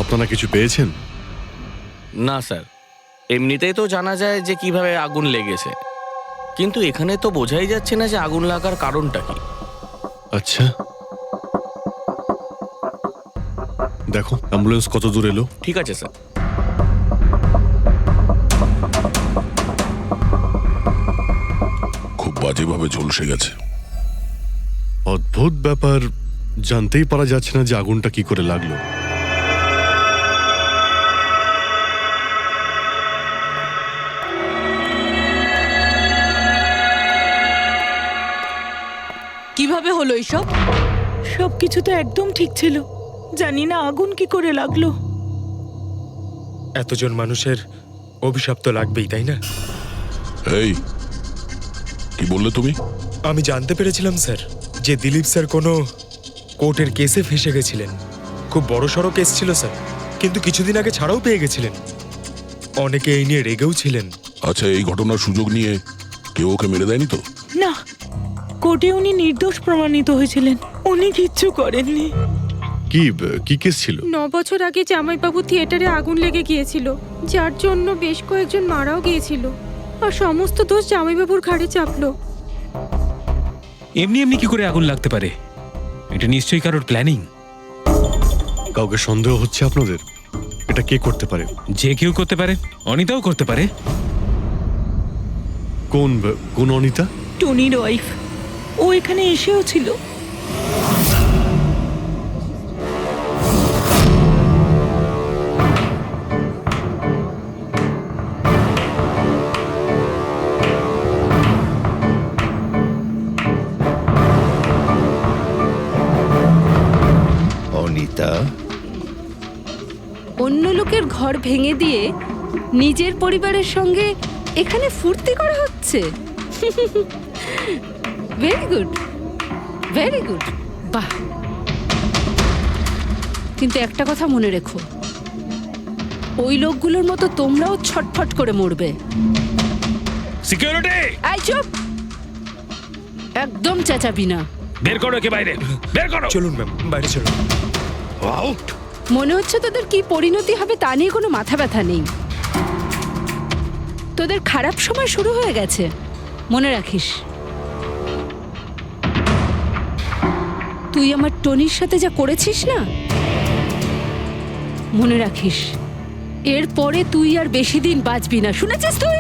আপনারা কিছু পেয়েছেন? না স্যার, এমনিতেই তো জানা যায় যে কিভাবে আগুন লেগেছে, কিন্তু এখানে তো বোঝাই যাচ্ছে না যে আগুন লাগার কারণটা কি। আচ্ছা, দেখো অ্যাম্বুলেন্স কত দূর এলো। ঠিক আছে স্যার। খুব বাজেভাবে ঝলসে গেছে। অদ্ভুত ব্যাপার, জানতেই পারা যাচ্ছে না যে আগুনটা কি করে লাগলো। কিভাবে হলো এইসব? সবকিছু তো একদম ঠিক ছিল, জানি না আগুন কি করে লাগলো। এতজন মানুষের অভিশাপ তো লাগবেই, তাই না? এই কি বললে তুমি? আমি জানতে পেরেছিলাম স্যার যে দিলীপ স্যার কোনো কোর্টের কেসে ফেঁসে গেছিলেন। খুব বড়সড় কেস ছিল স্যার, কিন্তু কিছুদিন আগে ছাড়াও পেয়ে গেছিলেন। অনেকে এই নিয়ে রেগেও ছিলেন। আচ্ছা, এই ঘটনার সুযোগ নিয়ে কেউ ওকে মেরে দেয়নি তো? না, কোর্টে উনি নির্দোষ প্রমাণিত হয়েছিলেন, উনি কিচ্ছু করেননি। কি কেস ছিল? 9 বছর আগে জামাইবাবু থিয়েটারে আগুন লেগে গিয়েছিল, যার জন্য বেশ কয়েকজন মারাও গিয়েছিল, আর সমস্ত দোষ জামাইবাবুর ঘাড়ে চাপলো। এমনি এমনি কি করে আগুন লাগতে পারে? এটা নিশ্চয়ই কারোর প্ল্যানিং। কাউকে সন্দেহ হচ্ছে আপনাদের? এটা কে করতে পারে? যে কেউ করতে পারে, অনিতাও করতে পারে। কোন অনিতা? টনির ওয়াইফ, ও এখানে এসেও ছিল। অনিতা? অন্য লোকের ঘর ভেঙে দিয়ে নিজের পরিবারের সঙ্গে এখানে ফুর্তি করা হচ্ছে। ভেরি গুড, ভেরি গুড, বাহ। কিন্তু একটা কথা মনে রেখো, ওই লোকগুলোর মতো তোমরাও ছটফট করে মরবে। সিকিউরিটি, এই চুপ, একদম চেঁচাবি না। বের করো একে বাইরে, বের করো। চলুন ম্যাম, বাইরে চলুন। আউট। মনে হচ্ছে তোদের কি পরিণতি হবে তা নিয়ে কোনো মাথা ব্যথা নেই। তোদের খারাপ সময় শুরু হয়ে গেছে, মনে রাখিস। তুই আমার টনির সাথে যা করেছিস না, মনে রাখিস এরপরে তুই আর বেশি দিন বাঁচবি না, শুনেছিস? তুই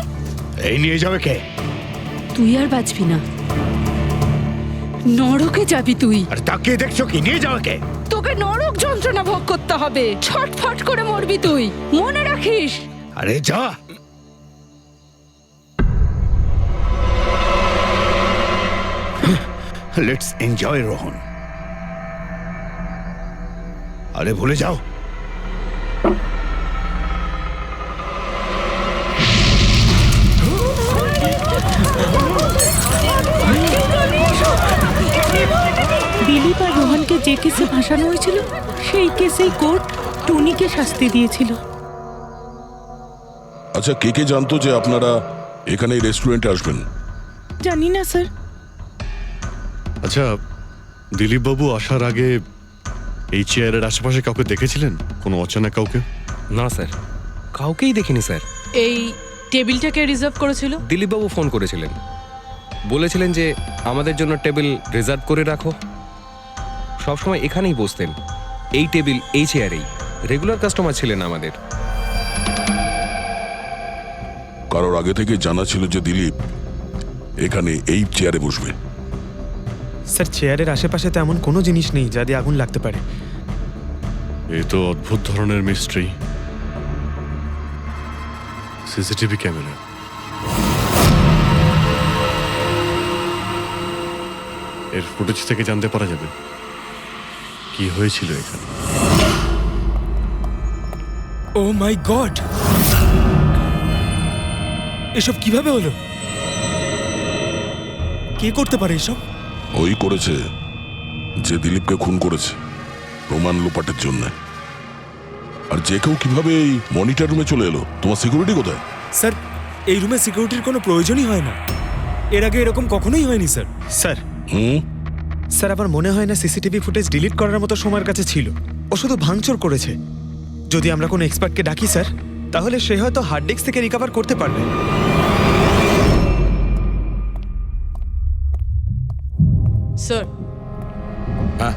এই নিয়ে যাবে কে? তুই আর বাঁচবি না, নরকে যাবি তুই। আর তাকে দেখছো কি? নিয়ে যাবে কে? তোকে নরক যন্ত্রণা ভোগ করতে হবে, ছটফট করে মরবি তুই, মনে রাখিস। আরে যা। Let's enjoy Rohan. আরে ভুলে যাও। দিলীপ আর রোহনকে যে কেসে ভাসানো হয়েছিল, সেই কেসেই কোর্ট টনিকে শাস্তি দিয়েছিল। আচ্ছা, কে জানতো যে আপনারা এখানে এই রেস্টুরেন্টে আসবেন? জানি না স্যার। আচ্ছা, দিলীপ বাবু আসার আগে এই চেয়ারের আশেপাশে কাউকে দেখেছিলেন? কোনো অচেনা কাউকে? না স্যার, কাউকেই দেখিনি স্যার। এই টেবিলটাকে রিজার্ভ করেছিল? দিলীপবাবু ফোন করেছিলেন, বলেছিলেন যে আমাদের জন্য টেবিল রিজার্ভ করে রাখো। সবসময় এখানেই বসতেন, এই টেবিল, এই চেয়ারেই। রেগুলার কাস্টমার ছিলেন আমাদের। কারোর আগে থেকে জানা ছিল যে দিলীপ এখানে এই চেয়ারে বসবে? স্যার, চেয়ারের আশেপাশে তো এমন কোনো জিনিস নেই যা দিয়ে আগুন লাগতে পারে। এ তো অদ্ভুত ধরনের মিস্ট্রি। CCTV camera. এর ফুটেজ থেকে জানতে পারা যাবে কি হয়েছিল এখানে। ও মাই গড, এসব কিভাবে হলো? কে করতে পারে এসব? ওই করেছে যে দিলীপকে খুন করেছে প্রমাণ লোপাটের জন্য। আর যে কেউ কিভাবে এই মনিটর রুমে চলে এলো? তোমার সিকিউরিটি কোথায়? স্যার, এই রুমে সিকিউরিটির কোনো প্রয়োজনই হয় না। এর আগে এরকম কখনোই হয়নি স্যার। স্যার, স্যার আমার মনে হয় না সিসিটিভি ফুটেজ ডিলিট করার মতো সময়ের কাছে ছিল। ও শুধু ভাঙচুর করেছে। যদি আমরা কোনো এক্সপার্টকে ডাকি স্যার, তাহলে সে হয়তো হার্ড ডিস্ক থেকে রিকভার করতে পারবে। স্যার হ্যাঁ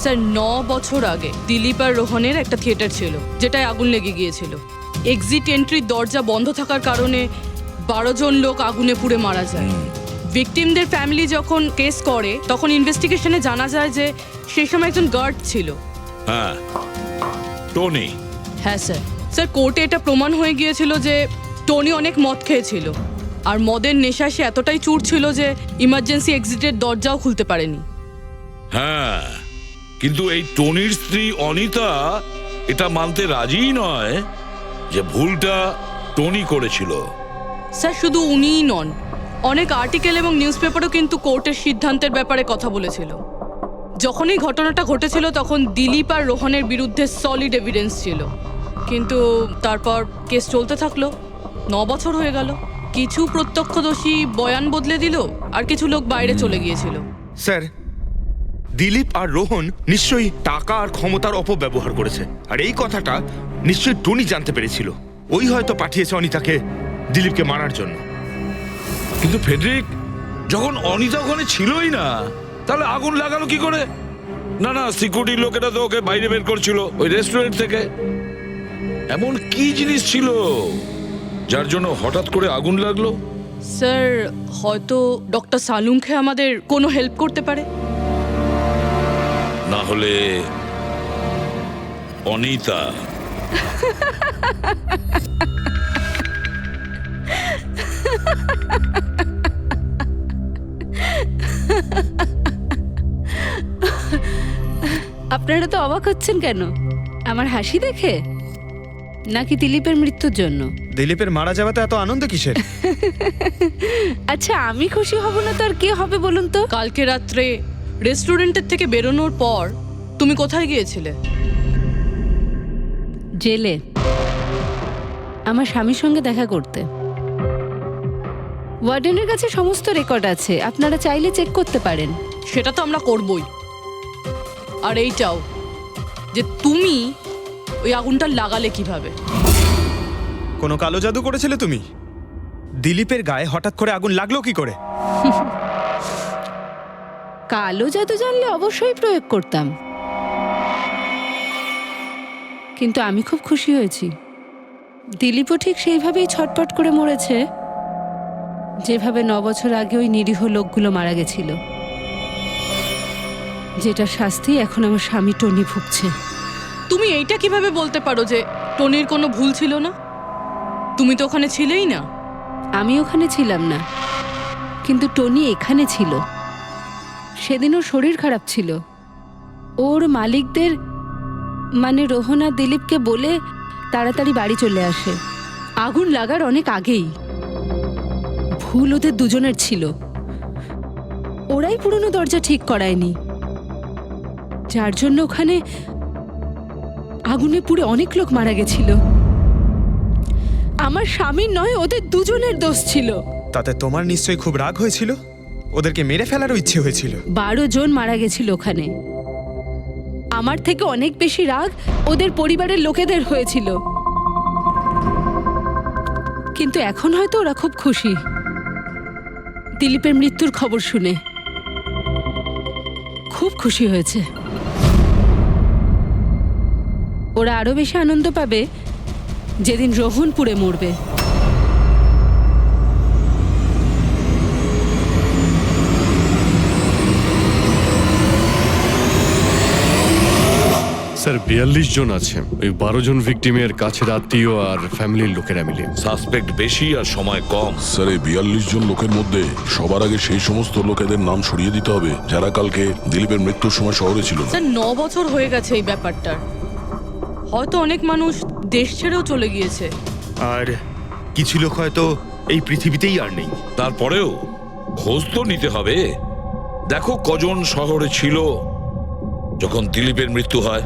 স্যার 9 বছর আগে দিলীপ আর রোহনের একটা থিয়েটার ছিল যেটায় আগুন লেগে গিয়েছিল। এক্সিট এন্ট্রির দরজা বন্ধ থাকার কারণে 12 জন লোক আগুনে পুড়ে মারা যায়। ভিকটিমদের ফ্যামিলি যখন কেস করে তখন ইনভেস্টিগেশনে জানা যায় যে সেই সময় একজন গার্ড ছিল। হ্যাঁ টনি। হ্যাঁ স্যার। স্যার কোর্টে এটা প্রমাণ হয়ে গিয়েছিল যে টনি অনেক মদ খেয়েছিল আর মদের নেশা সে এতটাই চুর ছিল যে ইমার্জেন্সি এক্সিটের দরজাও খুলতে পারেনি। হ্যাঁ কিন্তু এই টনির স্ত্রী অনিতা এটা মানতে রাজিই নয় যে ভুলটা টনি করেছিল। স্যার শুধু উনিই নন, অনেক আর্টিকেল এবং নিউজ পেপারও কিন্তু কোর্টের সিদ্ধান্তের ব্যাপারে কথা বলেছিল। যখন এই ঘটনাটা ঘটেছিল তখন দিলীপ আর রোহনের বিরুদ্ধে সলিড এভিডেন্স ছিল, কিন্তু তারপর কেস চলতে থাকলো। 9 বছর হয়ে গেল। কিছু প্রত্যক্ষদর্শী বয়ান বদলে দিল আর কিছু লোক বাইরে চলে গিয়েছিল। স্যার, দিলীপ আর রোহন নিশ্চয়ই টাকা আর ক্ষমতার অপব্যবহার করেছে, আর এই কথাটা নিশ্চয়ই টনি জানতে পেরেছিল। ওই হয়তো পাঠিয়েছে অনিতাকে দিলীপকে মারার জন্য। কিন্তু ফেডরিক, যখন অনিতা ওখানে ছিলই না তাহলে আগুন লাগালো কি করে? না না, সিকিউরিটি লোকেরা তো ওকে বাইরে বের করছিল ওই রেস্টুরেন্ট থেকে। এমন কি জিনিস ছিল যার জন্য হঠাৎ করে আগুন লাগলো? স্যার হয়তো ডক্টর সালুংখে আমাদের কোনো হেল্প করতে পারে। না হলে অনিতা। আপনারা তো অবাক হচ্ছেন কেন? আমার হাসি দেখে নাকি দিলীপের মৃত্যুর জন্য? দিলীপের মারা যাওয়াতে এত আনন্দ কিসের? আচ্ছা, আমি খুশি হব না তো আর কে হবে বলুন তো? কালকে রাত্রে রেস্টুরেন্টের থেকে বেরোনোর পর তুমি কোথায় গিয়েছিলে? জেলে আমার স্বামীর সঙ্গে দেখা করতে। ওয়ার্ডেনের কাছে সমস্ত রেকর্ড আছে, আপনারা চাইলে চেক করতে পারেন। সেটা তো আমরা করবই। আর এইটাও যে তুমি ওই আগুনটা লাগালে কিভাবে? কোনো কালো জাদু করেছিলে তুমি? দিলীপের গায়ে হঠাৎ করে আগুন লাগলো কি করে? কালো জাদু জানলে অবশ্যই প্রয়োগ করতাম, কিন্তু আমি খুব খুশি হয়েছি। দিলীপও ঠিক সেইভাবেই ছটপট করে মরেছে যেভাবে 9 বছর আগে ওই নিরীহ লোকগুলো মারা গেছিল, যেটা শাস্তি এখন আমার স্বামী টনি ভুগছে। তুমি এইটা কিভাবে বলতে পারো যে টনির কোনো ভুল ছিল না? তুমি তো ওখানে ছিলেই না। আমি ওখানে ছিলাম না, কিন্তু টনি এখানে ছিল। সেদিন ওর শরীর খারাপ ছিল। ওর মালিকদের মানে রোহন আর দিলীপকে বলে তাড়াতাড়ি বাড়ি চলে আসে আগুন লাগার অনেক আগেই। ভুল ওদের দুজনের ছিল। ওরাই পুরনো দরজা ঠিক করায়নি, যার জন্য ওখানে আগুনে পুড়ে অনেক লোক মারা গেছিল। আমার স্বামীর নয়, ওদের দুজনের দোষ ছিল। তাতে তোমার নিশ্চয়ই খুব রাগ হয়েছিল, ওদেরকে মেরে ফেলারও ইচ্ছে হয়েছিল। 12 জন মারা গেছিল ওখানে। আমার থেকে অনেক বেশি রাগ ওদের পরিবারের লোকেদের হয়েছিল, কিন্তু এখন হয়তো ওরা খুব খুশি দিলীপের মৃত্যুর খবর শুনে। খুব খুশি হয়েছে। ওরা আরো বেশি আনন্দ পাবে যেদিন রোহন পুড়ে মরবে। স্যার 42 জন আছে, ওই 12 জন ভিকটিমের কাছের আত্মীয় আর ফ্যামিলির লোকেরা মিলে। সাসপেক্ট বেশি আর সময় কম। স্যার, এই 42 জন লোকের মধ্যে সবার আগে সেই সমস্ত লোকেদের নাম সরিয়ে দিতে হবে যারা কালকে দিলীপের মৃত্যুর সময় শহরে ছিল না। স্যার 9 বছর হয়ে গেছে এই ব্যাপারটার। হয়তো অনেক মানুষ দেশ ছেড়েও চলে গিয়েছে, আর কিছু লোক হয়তো এই পৃথিবীতেই আর নেই। তারপরেও খোঁজ তো নিতে হবে। দেখো কজন শহরে ছিল যখন দিলীপের মৃত্যু হয়।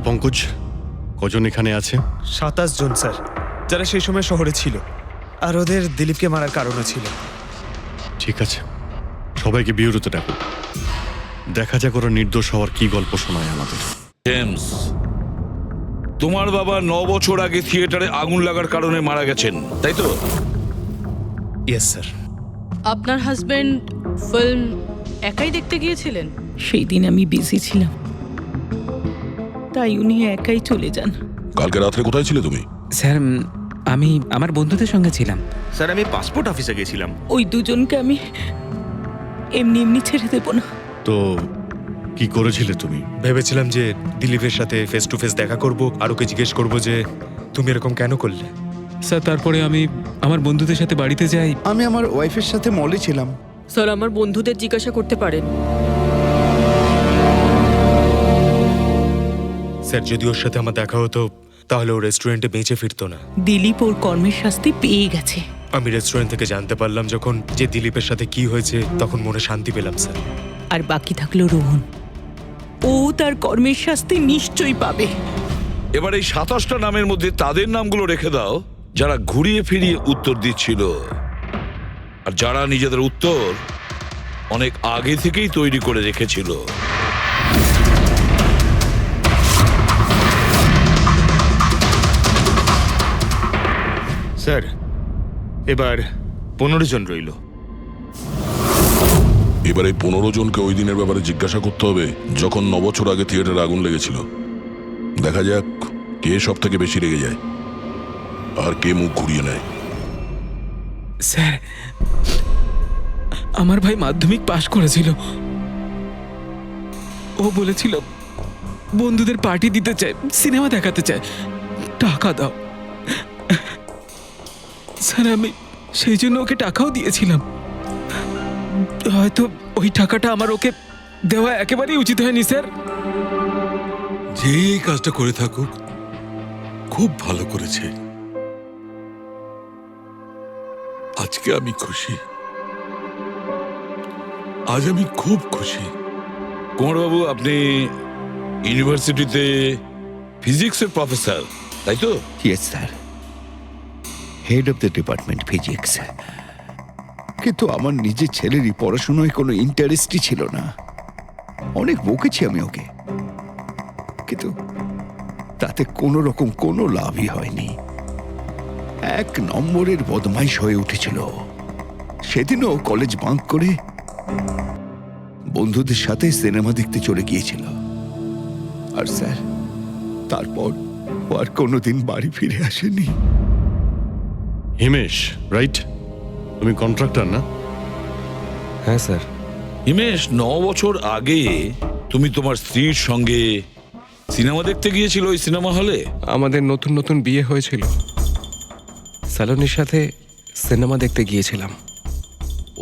পঙ্কজ, কজন এখানে আছে? 27 জন স্যার, যারা সেই সময় শহরে ছিল, আর ওদের দিলীপকে মারার কারণও ছিল। ঠিক আছে, সবাইকে বিউরোতে ডাকো। দেখা যাক ওরা নির্দোষ হওয়ার কি গল্প শোনায় আমাদের। জেমস, তোমার বাবা 9 বছর আগে থিয়েটারে আগুন লাগার কারণে মারা গেছেন, তাই তো? Yes sir. আপনার হাজবেন্ড ফিল্ম একাই দেখতে গিয়েছিলেন? সেই দিন আমি বিজি ছিলাম, তাই উনি একাই চলে যান। কালকে রাত্রে কোথায় ছিলে তুমি? স্যার আমি আমার বন্ধুদের সঙ্গে ছিলাম। স্যার আমি পাসপোর্ট অফিসে গেছিলাম। ওই দুজনকে আমি এমনি এমনি ছেড়ে দেব না। তো কি করেছিলে তুমি? ভেবেছিলাম যে দিলীপের সাথে ফেস টু ফেস দেখা করব, আর ওকে জিজ্ঞেস করব যে তুমি এরকম কেন করলে। স্যার তারপরে আমি আমার বন্ধুদের সাথে বাড়িতে যাই। আমি আমার ওয়াইফের সাথে মলে ছিলাম। স্যার আমার বন্ধুদের জিজ্ঞাসা করতে পারেন। স্যার যদি ওর সাথে আমার দেখা হতো তাহলে ও রেস্টুরেন্টে বেঁচে ফিরতো না। দিলীপ ওর কর্মের শাস্তি পেয়ে গেছে। আমি রেস্টুরেন্ট থেকে জানতে পারলাম যখন যে দিলীপের সাথে কি হয়েছে, তখন মনে শান্তি পেলাম স্যার। আর বাকি থাকলো রোহন, ও তার কর্মের শাস্তি নিশ্চয়ই পাবে। এবার এই 27টা নামের মধ্যে তাদের নামগুলো রেখে দাও যারা ঘুরিয়ে ফিরিয়ে উত্তর দিচ্ছিল, আর যারা নিজেদের উত্তর অনেক আগে থেকেই তৈরি করে রেখেছিল। স্যার এবার 15 জন রইল। এবার এই 15 জনকে ওই দিনের ব্যাপারে জিজ্ঞাসা করতে হবে যখন 9 বছর আগে থিয়েটারে আগুন লেগেছিল। দেখা যাক কে সব থেকে বেশি রেগে যায় আর কে মুখ ঘুরিয়ে নেয়। স্যার আমার ভাই মাধ্যমিক পাশ করেছিল। ও বলেছিল বন্ধুদের পার্টি দিতে চায়, সিনেমা দেখাতে চায়, টাকা দাও। স্যার আমি সেই জন্য ওকে টাকাও দিয়েছিলাম। হয়তো ওই টাকাটা আমার ওকে দেওয়া একেবারেই উচিত হয়নি স্যার। যে এই কাজটা করে থাকুক খুব ভালো করেছে। আজকে আমি খুশি, আজ আমি খুব খুশি। কুমারবাবু, আপনি ইউনিভার্সিটিতে ফিজিক্সের প্রফেসর, তাই তো? Yes sir, head of the department physics. কিন্তু আমার নিজের ছেলেরই পড়াশোনায় কোনো ইন্টারেস্টই ছিল না। অনেক বকেছি আমি ওকে, কিন্তু তাতে কোনো রকম কোনো লাভই হয়নি। 1 নম্বরের বদমাইশ হয়ে উঠেছিল। সেদিনও কলেজ বাঙ্ক করে বন্ধুদের সাথে সিনেমা দেখতে চলে গিয়েছিল। আর স্যার তারপর ও আর কোনোদিন বাড়ি ফিরে আসেনি। হিমেশ, রাইট? তুমি কন্ট্রাক্টর না? হ্যাঁ স্যার। হিমেশ, 9 বছর আগে তুমি তোমার স্ত্রীর সঙ্গে সিনেমা দেখতে গিয়েছিল ওই সিনেমা হলে? আমাদের নতুন নতুন বিয়ে হয়েছিল, স্যালোনির সাথে সিনেমা দেখতে গিয়েছিলাম।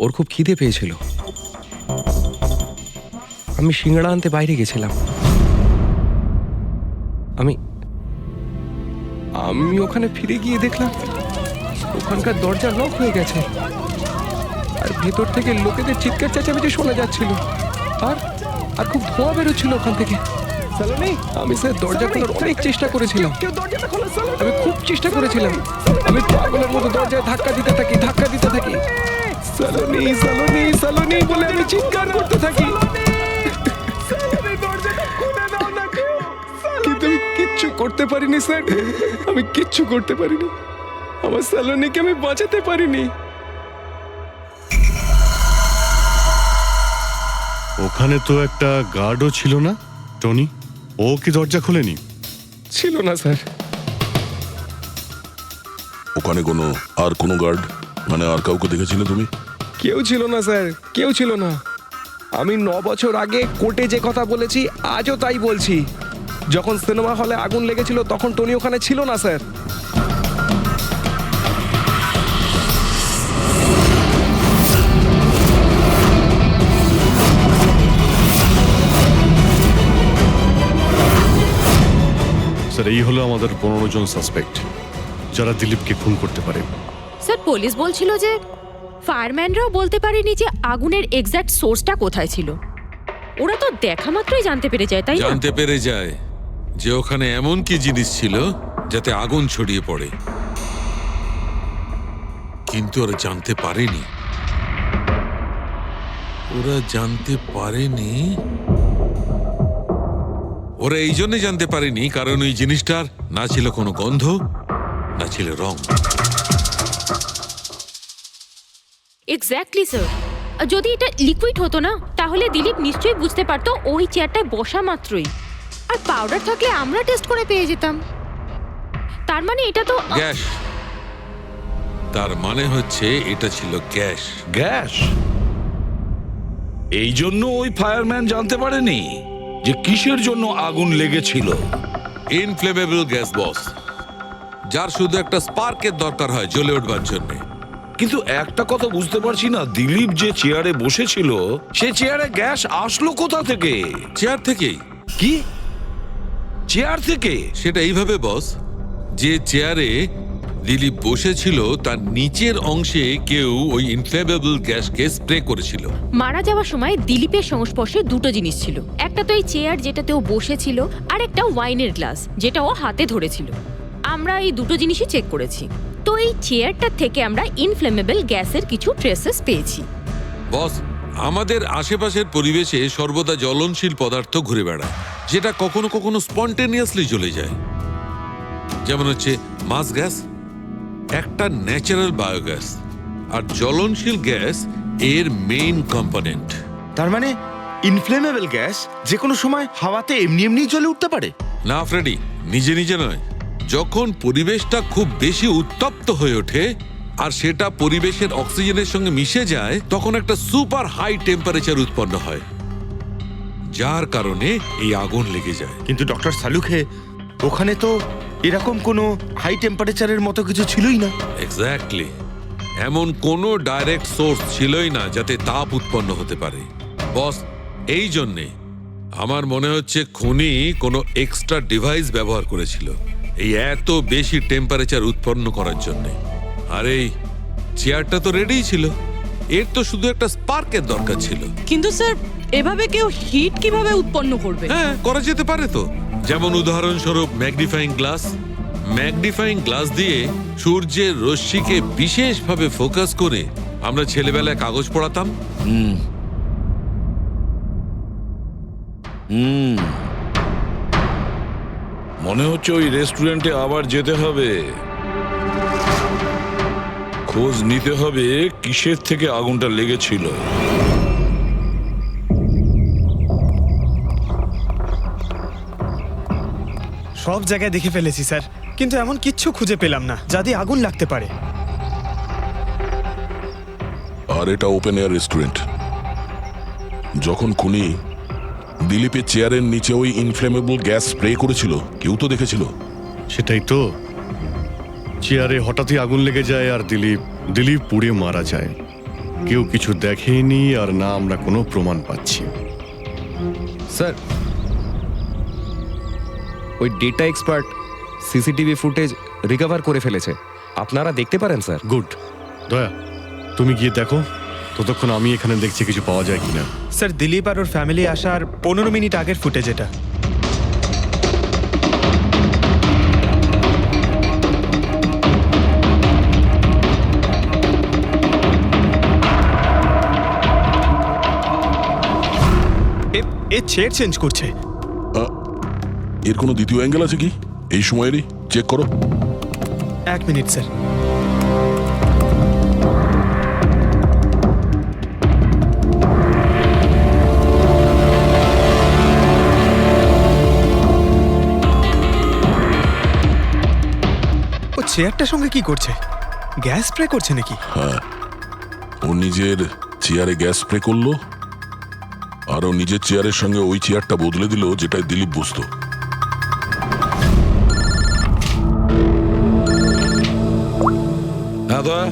ওর খুব খিদে পেয়েছিল, আমি সিঙ্গাড়া আনতে বাইরে গেছিলাম। আমি আমি ওখানে ফিরে গিয়ে দেখলাম ওখানকার দরজা লক হয়ে গেছে, আর ভেতর থেকে লোকেদের চিৎকার চেঁচামেচি শোনা যাচ্ছিল, আর আর খুব ধোঁয়া বেরোচ্ছিল ওখান থেকে। আমি স্যার দরজা খোলার অনেক চেষ্টা করেছিলাম, আমি খুব চেষ্টা করেছিলাম। আমি পাগলের মতো দরজায় ধাক্কা দিতে থাকি। সালোনি সালোনি সালোনি বলে আমি চিৎকার করতে থাকি, কিন্তু আমি কিচ্ছু করতে পারিনি স্যার। আমি কিচ্ছু করতে পারিনি, আমার সালোনিকে আমি বাঁচাতে পারিনি। ওখানে তো একটা গার্ডও ছিল না, টনি? ও কি দরজা খোলেনি? ছিল না স্যার। ওখানে কোনো গার্ড মানে আর কাউকে দেখেছিলে তুমি? কেউ ছিল না স্যার, কেউ ছিল না। আমি 9 বছর আগে কোর্টে যে কথা বলেছি আজও তাই বলছি। যখন সিনেমা হলে আগুন লেগেছিল তখন টনি ওখানে ছিল না স্যার। স্যার, এই হলো আমাদের 15 জন সাসপেক্ট যারা দিলীপকে খুন করতে পারে। স্যার পুলিশ বলছিল যে ফায়ারম্যানরাও বলতে পারেনি যে আগুনের এক্স্যাক্ট সোর্সটা কোথায় ছিল। ওরা তো দেখা মাত্রই জানতে পেরে যায়, তাই না? জানতে পেরে যায়, যে ওখানে এমন কি জিনিস ছিল যাতে আগুন ছড়িয়ে পড়ে, কিন্তু ওরা জানতে পারেনি। ওরা এই জন্য জানতে পারেনি কারণ ওই জিনিসটার না ছিল কোনো গন্ধ, না ছিল রং। Exactly sir. যদি এটা লিকুইড হতো না তাহলে দিলীপ নিশ্চয়ই বুঝতে পারতো ওই চেয়ারটায় বসা মাত্রই। আর পাউডার থাকলে আমরা টেস্ট করে পেয়ে যেতাম। তার মানে এটা তো গ্যাস। তার মানে হচ্ছে এটা ছিল গ্যাস। গ্যাস? এই জন্য ওই ফায়ারম্যান জানতে পারেনি যে কিসের জন্য আগুন লেগেছিল। ইনফ্লেমেবল গ্যাস বস, যার শুধু একটা স্পার্কের দরকার হয় জ্বলে উঠবার জন্য। কিন্তু একটা কথা বুঝতে পারছি না, দিলীপ যে চেয়ারে বসেছিল সে চেয়ারে গ্যাস আসলো কোথা থেকে? চেয়ার থেকেই। কি চেয়ার থেকে? সেটা এইভাবে বস, যে চেয়ারে দিলীপ বসেছিল তার নিচের অংশে কেউ ওই ইনফ্লেমেবল গ্যাসকে স্প্রে করেছিল। মারা যাওয়ার সময় দিলীপের সংস্পর্শে দুটো জিনিস ছিল। একটা তো এই চেয়ার যেটাতে ও বসেছিল, আর একটা ওয়াইনের গ্লাস যেটা ও হাতে ধরেছিল। আমরা এই দুটো জিনিসই চেক করেছি। তো এই চেয়ারটার থেকে আমরা ইনফ্লেমেবল গ্যাসের কিছু ট্রেসেস পেয়েছি। বস, আমাদের আশেপাশের পরিবেশে সর্বদা জ্বলনশীল পদার্থ ঘুরে বেড়ায়, যেটা কখনো কখনো স্পন্টেনিয়াসলি জ্বলে যায়। যেমন হচ্ছে মাস গ্যাস, একটা ন্যাচারাল বায়োগ্যাস, আর জ্বলনশীল গ্যাস এর মেইন কম্পোনেন্ট। তার মানে ইনফ্লেমেবল গ্যাস যে কোনো সময় হাওয়াতে এমনি এমনি জ্বলে উঠতে পারে? না ফ্রেডি, নিজে নিজে নয়। যখন পরিবেশটা খুব বেশি উত্তপ্ত হয়ে ওঠে আর সেটা পরিবেশের অক্সিজেনের সঙ্গে মিশে যায়, তখন একটা সুপার হাই টেম্পারেচার উৎপন্ন হয়, যার কারণে এই আগুন লেগে যায়। কিন্তু ডক্টর সালুখে, ওখানে তো এরকম কোনো হাই টেম্পারেচারের মতো কিছু ছিলই না। এক্স্যাক্টলি, এমন কোনো ডাইরেক্ট সোর্স ছিলই না যাতে তাপ উৎপন্ন হতে পারে। বস, এই জন্যে আমার মনে হচ্ছে খুনি কোনো এক্সট্রা ডিভাইস ব্যবহার করেছিল এই এত বেশি টেম্পারেচার উৎপন্ন করার জন্য। আর এই চেয়ারটা তো রেডিই ছিল, এর তো শুধু একটা স্পার্কের দরকার ছিল। কিন্তু স্যার, এভাবে কেউ হিট কিভাবে উৎপন্ন করবে? হ্যাঁ, করা যেতে পারে তো। যেমন উদাহরণস্বরূপ ম্যাগনিফাইং গ্লাস। ম্যাগনিফাইং গ্লাস দিয়ে সূর্যের রশ্মিকে বিশেষভাবে ফোকাস করে আমরা ছেলেবেলায় কাগজ পড়াতাম। মনে হচ্ছে ওই রেস্টুরেন্টে আবার যেতে হবে, খোঁজ নিতে হবে কিসের থেকে আগুনটা লেগেছিল। সব জায়গায় দেখে ফেলেছি স্যার, কিন্তু এমন কিচ্ছু খুঁজে পেলাম না যাতে আগুন লাগতে পারে। আর এটা ওপেন এয়ার রেস্টুরেন্ট। যখন খুনি দিলীপের চেয়ারের নিচে ওই ইনফ্লেমেবল গ্যাস স্প্রে করেছিল, কেউ তো দেখেছিল। সেটাই তো, চেয়ারে হঠাৎই আগুন লেগে যায় আর দিলীপ পুড়ে মারা যায়। কেউ কিছু দেখেনি, আর না আমরা কোনো প্রমাণ পাচ্ছি। স্যার, ওই data expert CCTV footage recover করে ফেলেছে, আপনারা দেখতে পারেন স্যার। গুড। দয়া, তুমি গিয়ে দেখো, ততক্ষণ আমি এখানে দেখছি কিছু পাওয়া যায় কিনা। স্যার, দিলীপ আর ওর ফ্যামিলি আসার 15 মিনিট আগের ফুটেজ এটা। এ চেয়ার চেঞ্জ করছে। এর কোনো দ্বিতীয় অ্যাঙ্গেল আছে কি এই সময়েরই? চেক করো। 1 মিনিট স্যার। ও চেয়ারটার সঙ্গে কি করছে? গ্যাস স্প্রে করছে নাকি? হ্যাঁ, ও নিজের চেয়ারে গ্যাস স্প্রে করলো, আর ও নিজের চেয়ারের সঙ্গে ওই চেয়ারটা বদলে দিল যেটায় দিলীপ বসতো। হ্যাঁ দয়া।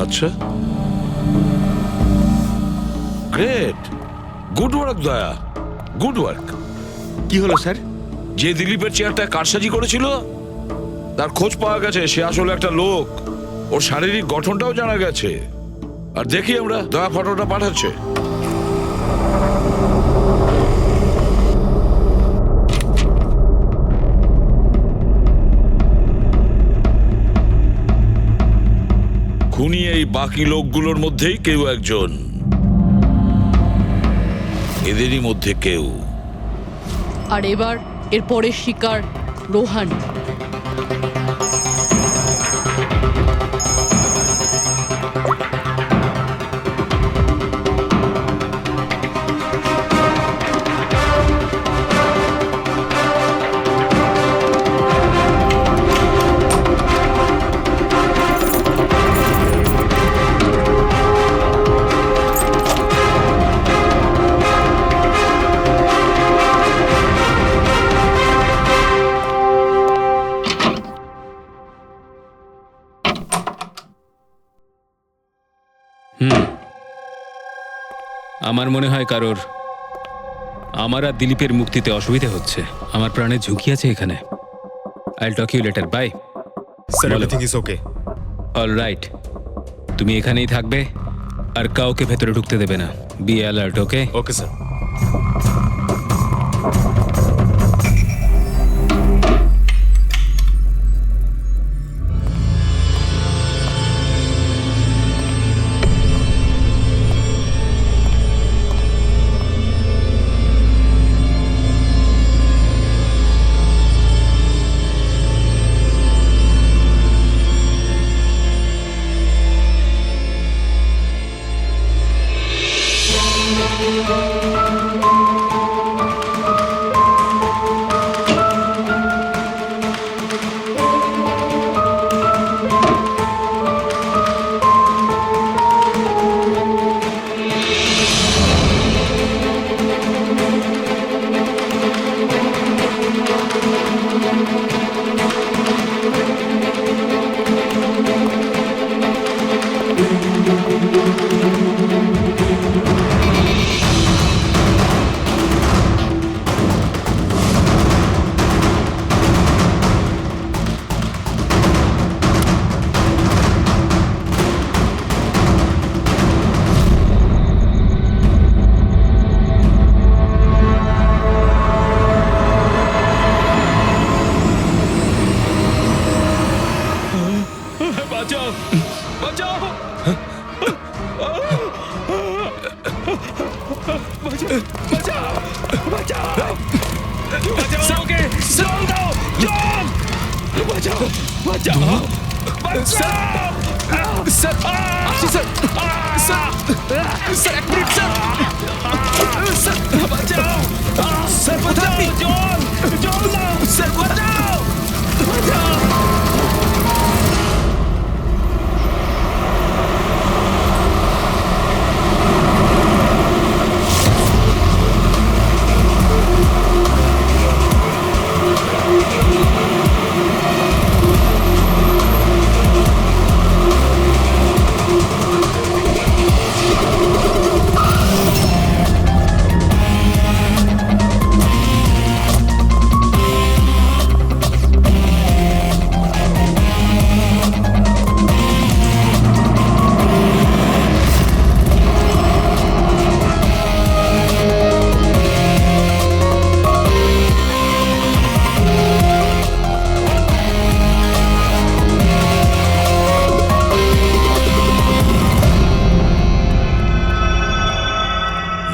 আচ্ছা, গ্রেট, গুড ওয়ার্ক দয়া, গুড ওয়ার্ক। কি হলো স্যার? যে দিলীপের চেয়ারটা কারসাজি করেছিল তার খোঁজ পাওয়া গেছে। সে আসলে একটা লোক, ওর শারীরিক গঠনটাও জানা গেছে। আর দেখি আমরা, দয়া ফটোটা পাঠাচ্ছে। বাকি লোকগুলোর মধ্যেই কেউ একজন, এদেরই মধ্যে কেউ। আর এবার এর পরের শিকার রোহান। আমার মনে হয় কারোর আমার আর দিলীপের মুক্তিতে অসুবিধা হচ্ছে। আমার প্রাণের ঝুঁকি আছে এখানে। I'll talk you later, bye. Sir, everything is okay. All right, তুমি এখানেই থাকবে আর কাউকে ভেতরে ঢুকতে দেবে না। Be alert, okay? Okay sir.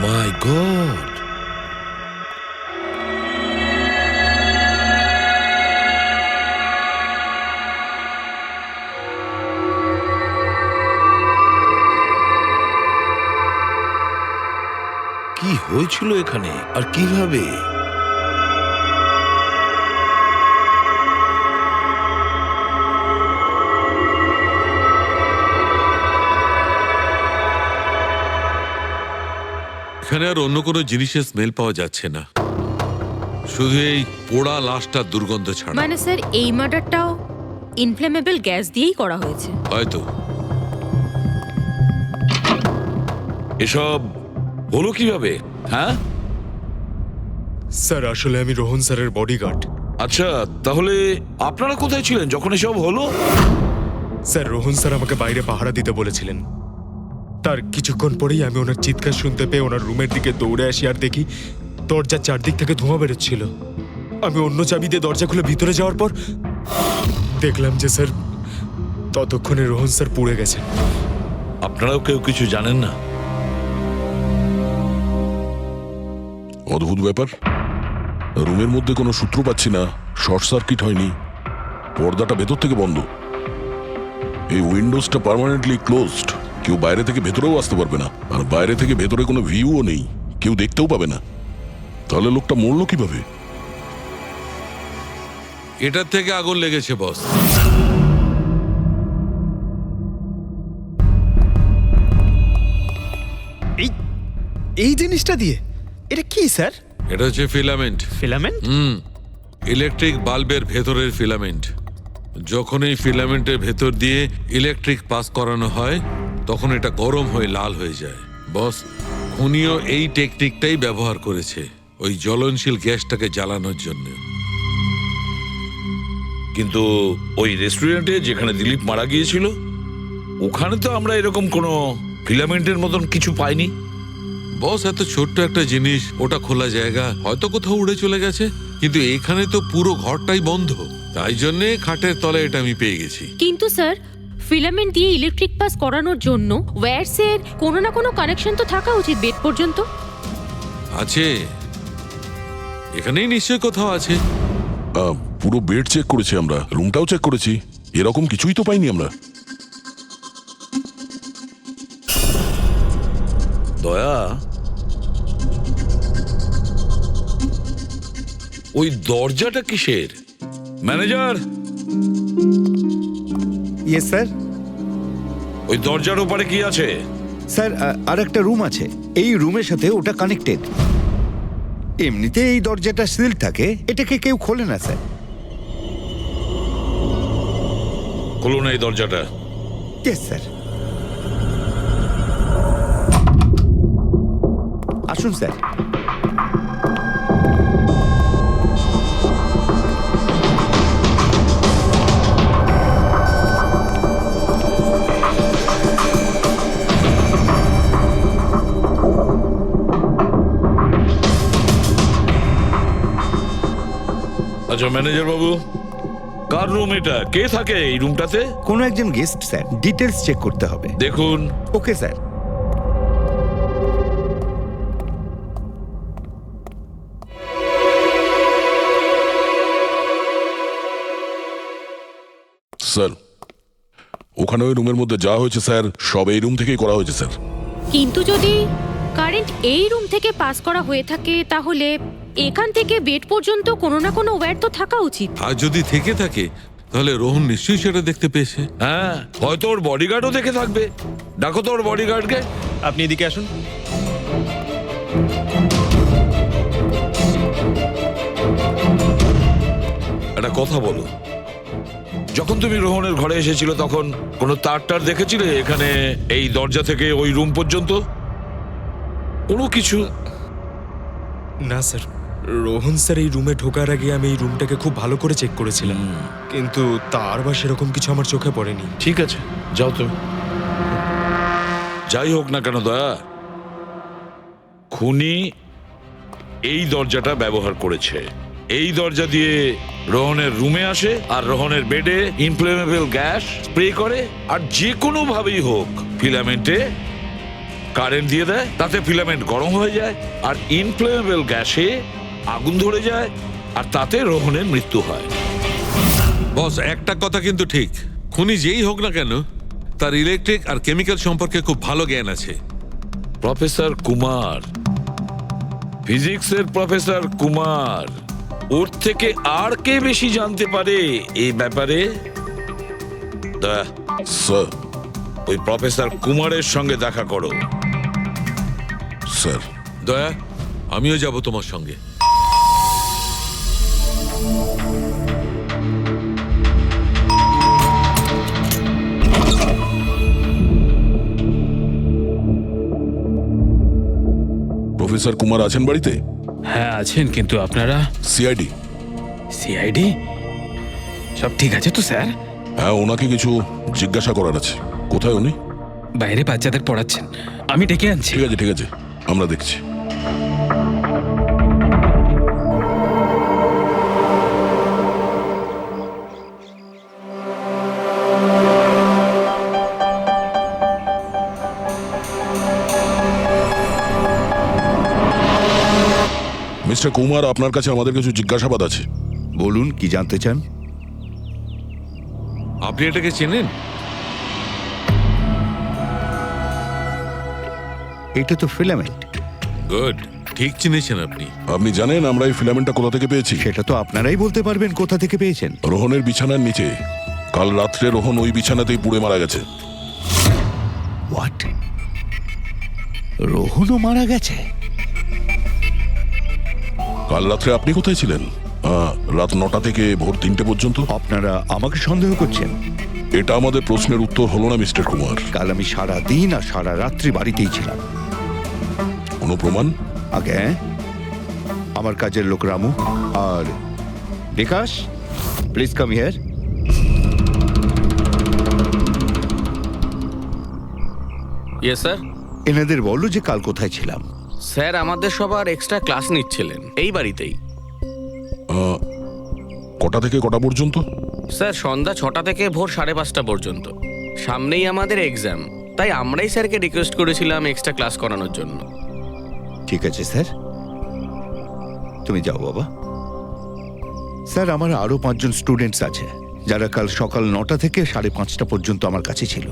My God, কি হয়েছিল এখানে আর কিভাবে? এখানে আর অন্য কোনো জিনিসের স্মেল পাওয়া যাচ্ছে না, শুধু এই পোড়া লাশটা দুর্গন্ধ ছাড়া। মানে স্যার, এই মার্ডারটাও ইনফ্লেমেবল গ্যাস দিয়েই করা হয়েছে হয়তো। এসব হলো কিভাবে? হ্যাঁ স্যার, আসলে আমি রোহন স্যারের বডিগার্ড। আচ্ছা, তাহলে আপনারা কোথায় ছিলেন যখন এসব হলো? স্যার, রোহন স্যার আমাকে বাইরে পাহারা দিতে বলেছিলেন। তার কিছুক্ষণ পরেই আমি ওনার চিৎকার শুনতে পেয়ে ওনার রুমের দিকে দৌড়ে আসি আর দেখি দরজার চারদিক থেকে ধোঁয়া বেরোচ্ছিল। আমি অন্য চাবি দিয়ে দরজা খুলে ভিতরে যাওয়ার পর দেখলাম যে স্যার ততক্ষণে রোহন স্যার পুড়ে গেছেন। আপনারাও কেউ কিছু জানেন না? অদ্ভুত ব্যাপার, রুমের মধ্যে কোনো সূত্র পাচ্ছি না, শর্ট সার্কিট হয়নি, পর্দাটা ভেতর থেকে বন্ধ, এই উইন্ডোজটা পার্মানেন্টলি ক্লোজড, কেউ বাইরে থেকে ভেতরেও আসতে পারবে না, আর বাইরে থেকে ভেতরে কোনো ভিউও নেই, কেউ দেখতেও পাবে না। তাহলে লোকটা মরলো কিভাবে? এটার থেকে আগুন লেগেছে বস। এই জিনিসটা দিয়ে এটা কি স্যার? এটা হচ্ছে ফিলামেন্ট। ফিলামেন্ট? ইলেকট্রিক বাল্বের ভেতরের ফিলামেন্ট। যখন এই ফিলামেন্টের ভেতর দিয়ে ইলেকট্রিক পাস করানো হয় তখন এটা গরম হয়ে লাল হয়ে যায়। বস, উনিও এই টেকনিকটাই ব্যবহার করেছে ওই জ্বলনশীল গ্যাসটাকে জ্বালানোর জন্য। কিন্তু ওই রেস্টুরেন্টে যেখানে দিলীপ মারা গিয়েছিল ওখানে তো আমরা এরকম কোনো ফিলামেন্টের মতন কিছু পাইনি। বস, এত ছোট্ট একটা জিনিস, ওটা খোলা জায়গা, হয়তো কোথাও উড়ে চলে গেছে, কিন্তু এখানে তো পুরো ঘরটাই বন্ধ, তাই জন্যে খাটের তলায় এটা আমি পেয়ে গেছি। কিন্তু স্যার, ফিলামেন্ট দিয়ে ইলেকট্রিক পাস করানোর জন্য ওয়্যারসের কোনো না কোনো কানেকশন তো থাকা উচিত বেড পর্যন্ত। আছে, এখানেই নিশ্চয় কোথাও আছে। পুরো বেড চেক করেছি আমরা, রুমটাও চেক করেছি, এরকম কিছুই তো পাইনি আমরা। দয়া, ওই দরজাটা কিসের? Manager, yes sir. ওই দরজার ওপারে কি আছে? স্যার আর একটা রুম আছে, এই রুমের সাথে ওটা কানেক্টেড। এমনিতে এই দরজাটা সিল থাকে, এটাকে কেউ খোলে না স্যার। খুলুন এই দরজাটা। Yes sir. আসুন স্যার। আচ্ছা ম্যানেজার বাবু, কার রুম এটা? কে থাকে এই রুমটাতে? কোনো একজন গেস্ট স্যার, ডিটেলস চেক করতে হবে। দেখুন। Okay sir. স্যার, ওখানে ওই রুমের মধ্যে যা হয়েছে স্যার, সব এই রুম থেকেই করা হয়েছে স্যার। কিন্তু যদি কারেন্ট এই রুম থেকে পাস করা হয়ে থাকে তাহলে এখান থেকে বেড পর্যন্ত কোনো না কোনো ওয়্যার তো থাকা উচিত। আর যদি থেকে থাকে তাহলে রোহন নিশ্চয়ই সেটা দেখতে পেয়েছে। হ্যাঁ, হয়তো ওর বডিগার্ডও দেখে থাকবে। ডাকো তো ওর বডিগার্ডকে। আপনি এদিকে আসুন। একটা কথা বলো, যখন তুমি রোহনের ঘরে এসেছিল তখন কোনো তার দেখেছিলে এখানে এই দরজা থেকে ওই রুম পর্যন্ত? কোনো কিছু? না স্যার, রোহন স্যার এই রুমে ঢোকার আগে আমি এই রুমটাকে খুব ভালো করে চেক করেছিলাম, কিন্তু তার বা সেরকম কিছু আমার চোখে পড়েনি। ঠিক আছে, যাও তুমি। যাই হোক না কেন দয়া, খুনি এই দরজাটা ব্যবহার করেছে। এই দরজা দিয়ে রোহনের রুমে আসে আর রোহনের বেডে ইনফ্লেমেবল গ্যাস স্প্রে করে, আর যে কোনো ভাবেই হোক ফিলামেন্টে কারেন্ট দিয়ে দেয়, তাতে ফিলামেন্ট গরম হয়ে যায় আর ইনফ্লেমেবল গ্যাসে আগুন ধরে যায়, আর তাতে রোহনের মৃত্যু হয়। বস, একটা কথা কিন্তু ঠিক, খুনি যেই হোক না কেন তার ইলেকট্রিক আর কেমিক্যাল সম্পর্কে খুব ভালো জ্ঞান আছে। প্রফেসর কুমার, ফিজিক্সের প্রফেসর কুমার, ওর থেকে আর কে বেশি জানতে পারে এই ব্যাপারে? স্যার, ওই প্রফেসর কুমারের সঙ্গে দেখা করো। স্যার। দয়া, আমিও যাব তোমার সঙ্গে। প্রফেসর কুমার আছেন বাড়িতে? হ্যাঁ আছেন, কিন্তু আপনারা? সিআইডি। সিআইডি? সব ঠিক আছে তো স্যার? হ্যাঁ, ওনাকে কিছু জিজ্ঞাসা করার আছে। কোথায় উনি? বাইরে বাচ্চাদের পড়াচ্ছেন, আমি ডেকে আনছি। ঠিক আছে ঠিক আছে, আমরা দেখছি। মিস্টার কুমার, আপনার কাছে আমাদের কিছু জিজ্ঞাসাবাদ আছে। বলুন, কি জানতে চান? আপনি এটাকে চেনেন? এটা তো ফিলামেন্ট। গুড, ঠিক চিনেছেন আপনি। আপনি জানেন আমরা এই ফিলামেন্টটা কোথা থেকে পেয়েছি? সেটা তো আপনারাই বলতে পারবেন কোথা থেকে পেয়েছেন। রোহনের বিছানার নিচে। কাল রাত্রে রোহন ওই বিছানাতেই পুড়ে মারা গেছে। হোয়াট? রোহনও মারা গেছে? কাল রাত্রে আপনি কোথায় ছিলেন? রাত 9টা থেকে ভোর 3টে পর্যন্ত। আপনারা আমাকে সন্দেহ করছেন? এটা আমাদের প্রশ্নের উত্তর হলো না মিস্টার কুমার। কাল আমি সারা দিন আর সারা রাত্রি বাড়িতেই ছিলাম। কোনো প্রমাণ? আগে আমার কাজের লোক রামু আর Bikash, please come here. Yes sir. এনাদের বলো যে কাল কোথায় ছিলাম। স্যার আমাদের সবার এক্সট্রা ক্লাস নিচ্ছিলেন এই বাড়িতেই। কটা থেকে কটা পর্যন্ত? স্যার সন্ধ্যা 6টা থেকে ভোর 5:30 পর্যন্ত। সামনেই আমাদের এক্সাম, তাই আমরাই স্যারকে রিকোয়েস্ট করেছিলাম এক্সট্রা ক্লাস করানোর জন্য। ঠিক আছে স্যার, তুমি যাও বাবা। স্যার, আমার আরো 5 জন স্টুডেন্টস আছে যারা কাল সকাল 9টা থেকে 5:30 পর্যন্ত আমার কাছে ছিল।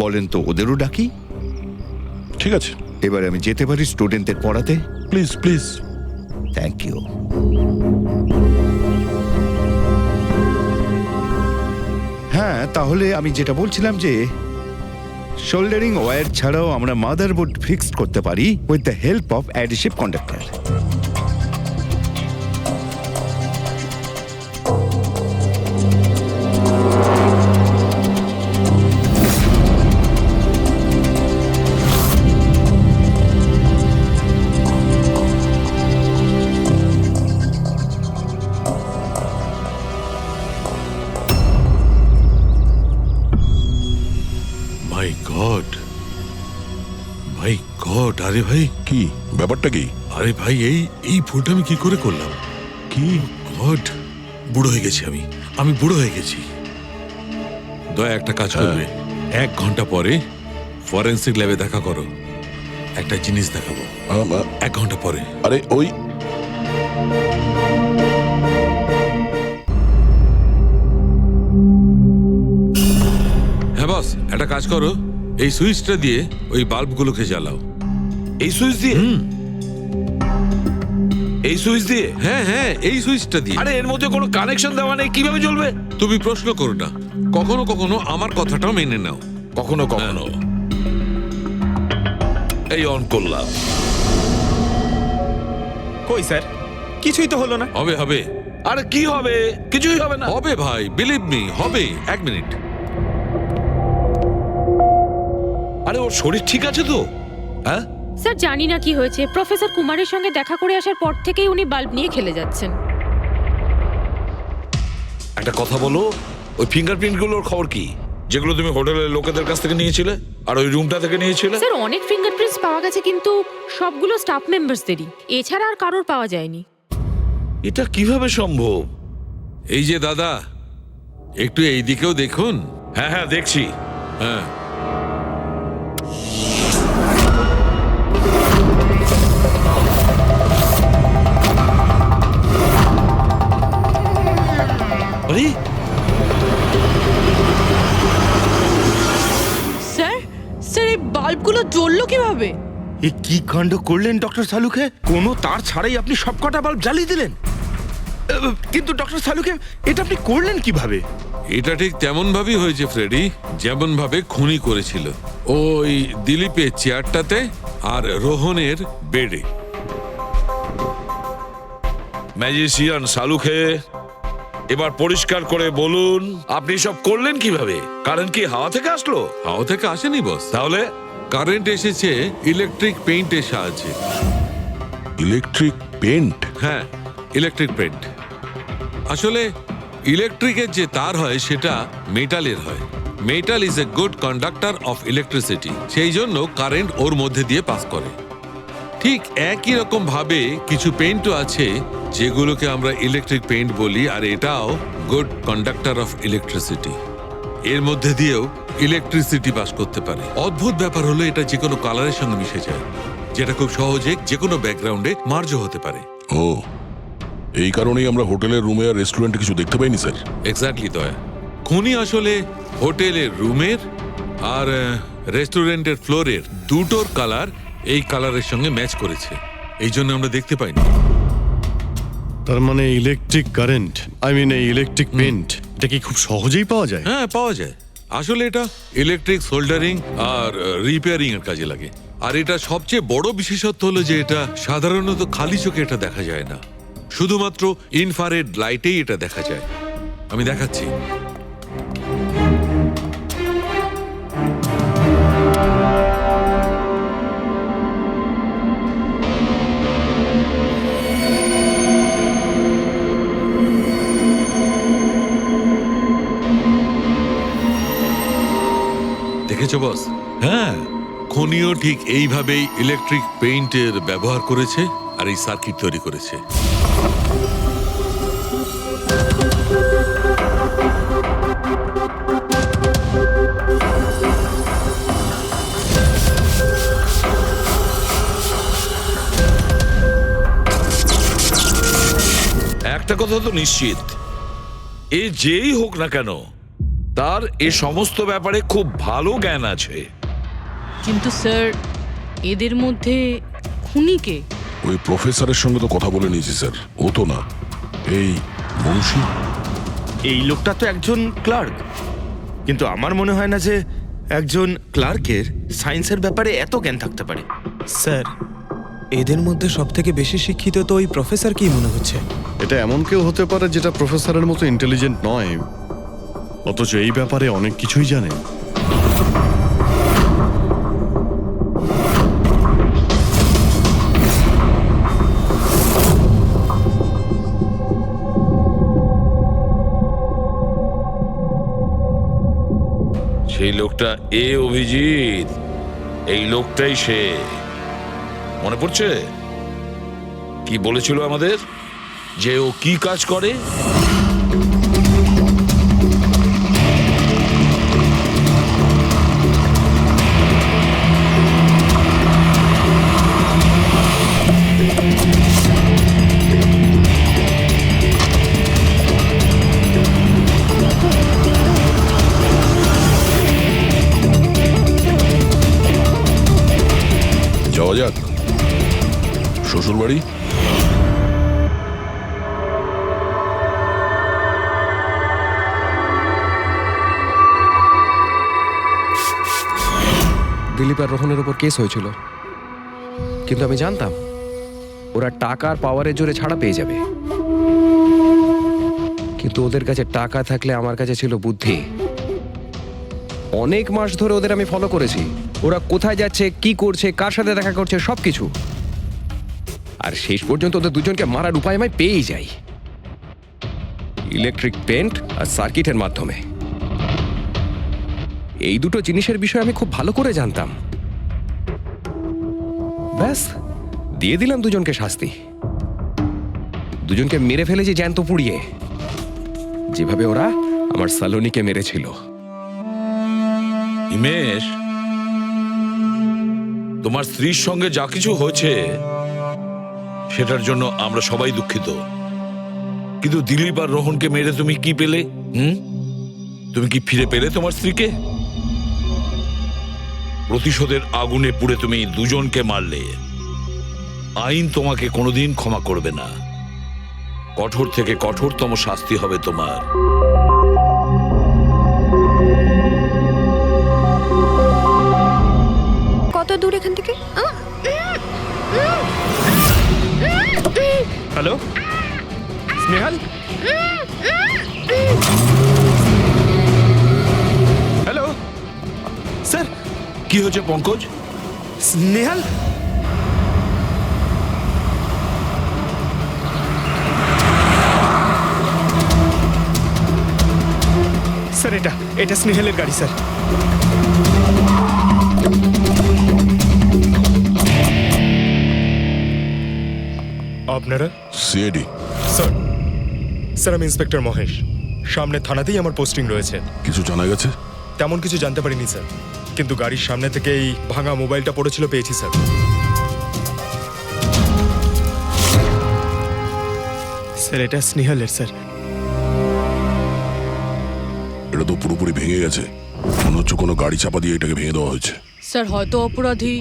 বলেন তো ওদেরও ডাকি? ঠিক আছে, এবার আমি যেতে পারি স্টুডেন্টদের পড়াতে? Please please. Thank you. হ্যাঁ, তাহলে আমি যেটা বলছিলাম যে শোল্ডারিং ওয়্যার ছাড়াও আমরা মাদারবোর্ড ফিক্সড করতে পারি with the help of adhesive conductor. My god, my god! আরে ভাই, কি ব্যাপারটা? কি? আরে ভাই, এই ভুলটা আমি কি করে করলাম? কি গড, বুড়ো হয়ে গেছি আমি বুড়ো হয়ে গেছি। দয়া একটা কাজ করবে, 1 ঘন্টা পরে ফরেন্সিক ল্যাবে দেখা করো। একটা জিনিস দেখাবো। 1 ঘন্টা পরে। আরে ওই হ্যাঁ বস, একটা কাজ করো, এই সুইচটা দিয়ে ওই বাল্বগুলোকে জ্বালাও। এই সুইচ দিয়ে? এই সুইচ দিয়ে? হ্যাঁ হ্যাঁ, এই সুইচটা দিয়ে। আরে এর মধ্যে কোনো কানেকশন দেওয়া নেই, কিভাবে জ্বলবে? তুমি প্রশ্ন করো না, কখনো কখনো আমার কথাটাও মেনে নাও। কখনো কখনো। এই অন করলাম। কই স্যার, কিছুই তো হলো না। হবে হবে। আরে কি হবে? কিছুই হবে না। হবে ভাই, বিলিভ মি, হবে। 1 মিনিট। আরে ওর শরীর ঠিক আছে তো? হ্যাঁ স্যার জানি না কি হয়েছে, প্রফেসর কুমারের সঙ্গে দেখা করে আসার পর থেকেই উনি বাল্ব নিয়ে খেলে যাচ্ছেন। একটা কথা বলো, ওই ফিঙ্গারপ্রিন্ট গুলোর খবর কি, যেগুলো তুমি হোটেলের লোকেদের কাছ থেকে নিয়েছিলে আর ওই রুমটা থেকে নিয়েছিলে? স্যার অনেক ফিঙ্গারপ্রিন্টস পাওয়া গেছে, কিন্তু সবগুলো স্টাফ মেম্বারসদেরই, এছাড়া আর কারোর পাওয়া যায়নি। এটা কিভাবে সম্ভব? এই যে দাদা, একটু এই দিকেও দেখুন। হ্যাঁ হ্যাঁ, দেখছি। হ্যাঁ, আরে স্যার, স্যার এই বাল্বগুলো জ্বললো কিভাবে? এ কি কাণ্ড করলেন ডক্টর সালুকে? কোনো তার ছাড়াই আপনি সবকটা বাল্ব জ্বালিয়ে দিলেন। কিন্তু ডক্টর সালুকে, এটা আপনি করলেন কিভাবে? এটা ঠিক তেমন ভাবেই হয়েছে ফ্রেডি, যেমন ভাবে খুনি করেছিল। ওই দিলীপের চেয়ারটাতে আর রোহনের বেডে। ম্যাজিশিয়ান সালুখে, এবার পরিষ্কার করে বলুন আপনি সব করলেন কিভাবে? কারেন্ট কি হাওয়া থেকে আসলো? হাওয়া থেকে আসেনি বস, তাহলে কারেন্ট এসেছে ইলেকট্রিক পেইন্টের সাহায্যে। Electric paint? হ্যাঁ, ইলেকট্রিক পেইন্ট। আসলে ইলেকট্রিকের যে তার হয় সেটা মেটালের হয়। Metal is a good conductor of electricity, সেই জন্য কারেন্ট ওর মধ্যে দিয়ে পাস করে। ঠিক একই রকম ভাবে কিছু পেইন্টও আছে যেগুলোকে আমরা ইলেকট্রিক পেইন্ট বলি, আর এটাও গুড কন্ডাক্টর অফ ইলেকট্রিসিটি। এর মধ্যে দিয়েও ইলেকট্রিসিটি পাস করতে পারে। অদ্ভুত ব্যাপার হলো এটা যে কোনো কালারের সঙ্গে মিশে যায়, যেটা খুব সহজে যে কোনো ব্যাকগ্রাউন্ডে মার্জ হতে পারে। ও, এই কারণেই আমরা হোটেলের রুমে আর রেস্টুরেন্টে কিছু দেখতে পাইনি স্যার। এক্স্যাক্টলি দয়া, খুনি আসলে হোটেলের রুমের আর রেস্টুরেন্টের ফ্লোরের দুটোর কালার এই কালারের সঙ্গে ম্যাচ করেছে, এই জন্য আমরা দেখতে পাইনি। তার মানে ইলেকট্রিক কারেন্ট, এই ইলেকট্রিক পেন্ট, এটা কি খুব সহজেই পাওয়া যায়? হ্যাঁ, পাওয়া যায়। আসলে এটা ইলেকট্রিক সোল্ডারিং আর রিপেয়ারিং এর কাজে লাগে। আর এটা সবচেয়ে বড় বিশেষত্ব হলো যে এটা সাধারণত খালি চোখে এটা দেখা যায় না, শুধুমাত্র ইনফ্রারেড লাইটেই এটা দেখা যায়। আমি দেখাচ্ছি। দেখেছো বস? হ্যাঁ, খনিও ঠিক এইভাবেই ইলেকট্রিক পেইন্টের ব্যবহার করেছে আর এই সার্কিট তৈরি করেছে। একটা কথা তো নিশ্চিত, এ যেই হোক না কেন তার এ সমস্ত ব্যাপারে খুব ভালো জ্ঞান আছে। কিন্তু স্যার, এদের মধ্যে খুনি কে? ওই প্রফেসরের সঙ্গে তো কথা বলে নিয়েছি স্যার, ও তো না, এই মুন্সি। এই লোকটা তো একজন ক্লার্ক, কিন্তু আমার মনে হয় না যে একজন ক্লার্কের সায়েন্সের ব্যাপারে এত জ্ঞান থাকতে পারে। স্যার, এদের মধ্যে সব থেকে বেশি শিক্ষিত তো ওই প্রফেসর কি মনে হচ্ছে? এটা এমন কেউ হতে পারে যেটা প্রফেসরের মতো ইন্টেলিজেন্ট নয়, অথচ এই ব্যাপারে অনেক কিছুই জানে। সেই লোকটা অভিজিৎ, এই লোকটাই সে। মনে পড়ছে কি বলেছিল আমাদের, যে ও কি কাজ করে? যাওয়া যাক শ্বশুর বাড়ি। দিলীপ আর রোহনের উপর কেস হয়েছিল, কিন্তু আমি জানতাম ওরা টাকার পাওয়ারের জোরে ছাড়া পেয়ে যাবে। কিন্তু ওদের কাছে টাকা থাকলে আমার কাছে ছিল বুদ্ধি। অনেক মাস ধরে ওদের আমি ফলো করেছি, ওরা কোথায় যাচ্ছে, কি করছে, কার সাথে দেখা করছে, সবকিছু। আর শেষ পর্যন্ত ওদের দুজনকে মারার উপায় আমি পেয়েই যাই, ইলেকট্রিক পেন্ট আর সার্কিটের মাধ্যমে। এই দুটো জিনিসের বিষয়ে আমি খুব ভালো করে জানতাম। ব্যাস, দিয়ে দিলাম দুজনকে শাস্তি। দুজনকে মেরে ফেলেছি জ্যান্ত পুড়িয়ে, যেভাবে ওরা আমার সালোনিকে মেরেছিল। হিমেশ, তোমার স্ত্রীর সঙ্গে যা কিছু হয়েছে সেটার জন্য আমরা সবাই দুঃখিত, কিন্তু দিলীপ আর রোহনকে মেরে তুমি কি পেলে? তুমি কি ফিরে পেলে তোমার স্ত্রীকে? প্রতিশোধের আগুনে পুড়ে তুমি দুজনকে মারলে। আইন তোমাকে কোনোদিন ক্ষমা করবে না, কঠোর থেকে কঠোরতম শাস্তি হবে তোমার। কত দূর এখান থেকে? Hello Snehal, hello sir. কি হয়েছে পঙ্কজ? স্নেহাল, স্যার এটা স্নেহালের গাড়ি স্যার। আপনারা? সিআইডি স্যার, আমি ইন্সপেক্টর মহেশ। সামনে থানাতেই আমার পোস্টিং রয়েছে। কিছু জানা গেছে? তেমন কিছু জানতে পারিনি স্যার, কিন্তু গাড়ির সামনে থেকে এই ভাঙা মোবাইলটা পড়েছিল, পেয়েছি স্যার। স্যার এটা স্নেহালের স্যার। এটা তো পুরোপুরি ভেঙে গেছে, মনে হচ্ছে কোনো গাড়ি চাপা দিয়ে এটাকে ভেঙে দেওয়া হয়েছে। স্যার হয়তো অপরাধী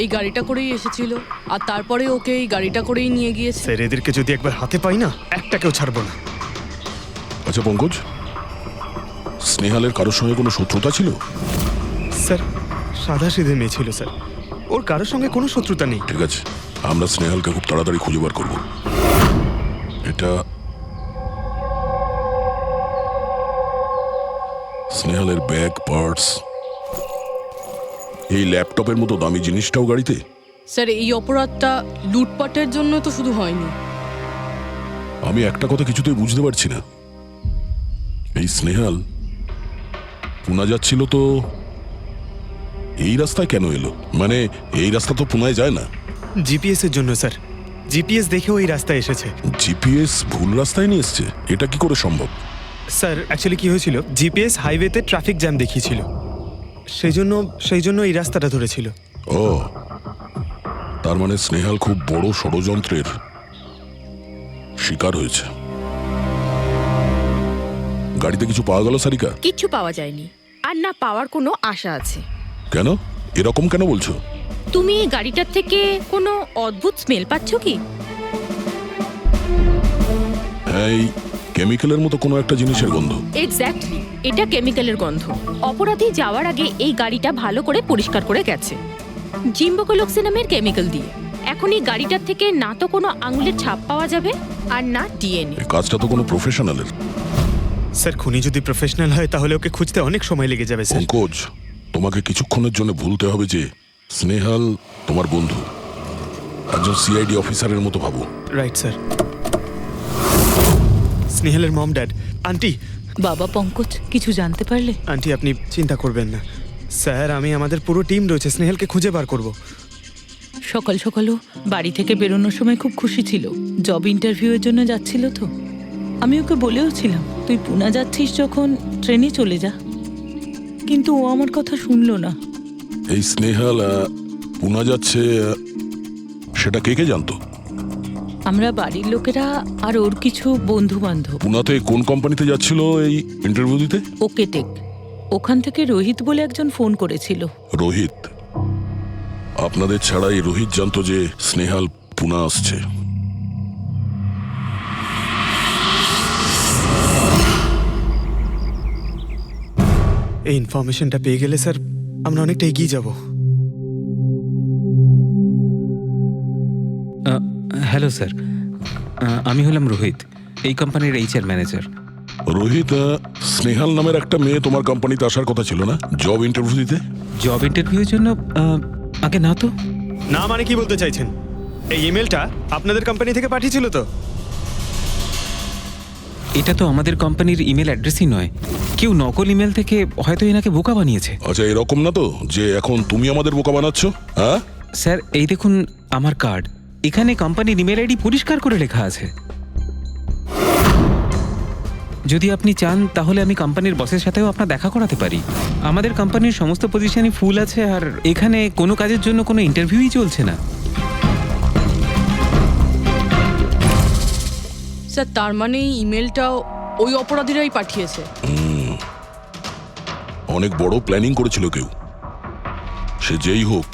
এই গাড়িটা করেই এসেছিল আর তারপরে ওকে এই গাড়িটা করেই নিয়ে গিয়েছে। স্যার এদেরকে যদি একবার হাতে পাই না, একটাকেও ছাড়বো না। আচ্ছা পঙ্কজ, স্নেহালের কারোর সঙ্গে কোনো শত্রুতা ছিল? স্যার সাদা সিধে মেয়ে ছিল স্যার, ওর কারোর সঙ্গে কোনো শত্রুতা নেই। ঠিক আছে, আমরা স্নেহালকে খুব তাড়াতাড়ি খুঁজে বার করবো। এটা স্নেহালের ব্যাগ, পার্টস, এই ল্যাপটপের মতো দামি জিনিসটাও গাড়িতে। স্যার এই অপরাধটা লুটপাটের জন্য তো শুধু হয়নি। আমি একটা কথা কিছুতেই বুঝতে পারছি না, এই স্নেহাল পুনা যাচ্ছিল তো এই রাস্তায় কেন এলো? মানে এই রাস্তা তো পুনায় যায় না। জিপিএস এর জন্য স্যার, জিপিএস দেখে ওই রাস্তায় এসেছে। জিপিএস ভুল রাস্তায় নিয়ে এসছে, এটা কি করে সম্ভব? স্যার অ্যাকচুয়ালি কি হয়েছিল, জিপিএস হাইওয়েতে ট্রাফিক জ্যাম দেখিয়েছিল, সেই জন্য এই রাস্তাটা ধরেছিল। ও, তার মানে স্নেহাল খুব বড় ষড়যন্ত্রের শিকার হয়েছে। গাড়িতে কিছু পাওয়া গেল সারিকা? কিচ্ছু পাওয়া যায়নি, আর না পাওয়ার কোনো আশা আছে। কেন এরকম কেন বলছো? তুমি এই গাড়িটার থেকে কোনো অদ্ভুত স্মেল পাচ্ছ কি? হ্যাঁ, এই কেমিক্যালের মতো কোনো একটা জিনিসের গন্ধ। এক্স্যাক্টলি, এটা কেমিক্যালের গন্ধ। অপরাধী যাওয়ার আগে এই গাড়িটা ভালো করে পরিষ্কার করে গেছে জিম্বোকোলক্সি নামের কেমিক্যাল দিয়ে। এখন এই গাড়িটার থেকে না তো কোনো আঙুলের ছাপ পাওয়া যাবে আর না ডিএনএ। এই কাজটা তো কোনো প্রফেশনালের। স্যার খুনি যদি প্রফেশনাল হয় তাহলে ওকে খুঁজতে অনেক সময় লেগে যাবে স্যার। পঙ্কজ, তোমাকে কিছুক্ষণের জন্য ভুলতে হবে যে স্নেহাল তোমার বন্ধু, একজন সিআইডি অফিসারের মতো ভাবো। Right sir. স্নেহালের মম ড্যাড, আন্টি। বাবা পঙ্কজ, কিছু জানতে পারলে? আন্টি আপনি চিন্তা করবেন না স্যার, আমি আমাদের পুরো টিম রয়েছে, স্নেহালকে খুঁজে বার করব। সকাল সকালও বাড়ি থেকে বেরোনোর সময় খুব খুশি ছিল, জব ইন্টারভিউয়ের জন্য যাচ্ছিল তো। আমি ওকে বলেও ছিলাম তুই পুনা যাচ্ছিস যখন ট্রেনে চলে যা, কিন্তু ও আমার কথা শুনলো না। এই স্নেহাল পুনা যাচ্ছে সেটা কে কে জানতো? আমরা বাড়ির লোকেরা আর ওর কিছু বন্ধু বান্ধব। পুনাতে কোন কোম্পানিতে যাচ্ছিল এই ইন্টারভিউ দিতে? Okay take. ওখান থেকে রোহিত বলে একজন ফোন করেছিল। রোহিত? আপনাদের ছাড়াই রোহিত জানতো যে স্নেহাল পুনা আসছে? এই ইনফরমেশনটা পেয়ে গেলে স্যার আমরা অনেকটা এগিয়ে যাব। হ্যালো স্যার, আমি হলাম রোহিত, এই কোম্পানির এইচআর ম্যানেজার। রোহিত, স্নেহাল নামের একটা মেয়ে তোমার কোম্পানিতে আসার কথা ছিল না জব ইন্টারভিউ দিতে? জব ইন্টারভিউর জন্য? আগে না তো। না মানে কি বলতে চাইছেন? এই ইমেলটা আপনাদের কোম্পানি থেকে পাঠিয়েছিল তো? এটা তো আমাদের কোম্পানির ইমেল অ্যাড্রেসই নয়, কেউ নকল ইমেল থেকে হয়তো এনাকে বোকা বানিয়েছে। আচ্ছা, এরকম না তো যে এখন তুমি আমাদের বোকা বানাচ্ছ? হ্যাঁ স্যার, এই দেখুন আমার কার্ড, এখানে কোম্পানির ইমেল আইডি পরিষ্কার করে লেখা আছে। যদি আপনি চান তাহলে আমি কোম্পানির বসের সাথেও আপনার দেখা করাতে পারি। আমাদের কোম্পানির সমস্ত পজিশনই ফুল আছে আর এখানে কোনো কাজের জন্য কোনো ইন্টারভিউই চলছে না। স্যার তার মানে এই ইমেলটাও ওই অপরাধীরাই পাঠিয়েছে। অনেক বড় প্ল্যানিং করেছিল কেউ, সে যেই হোক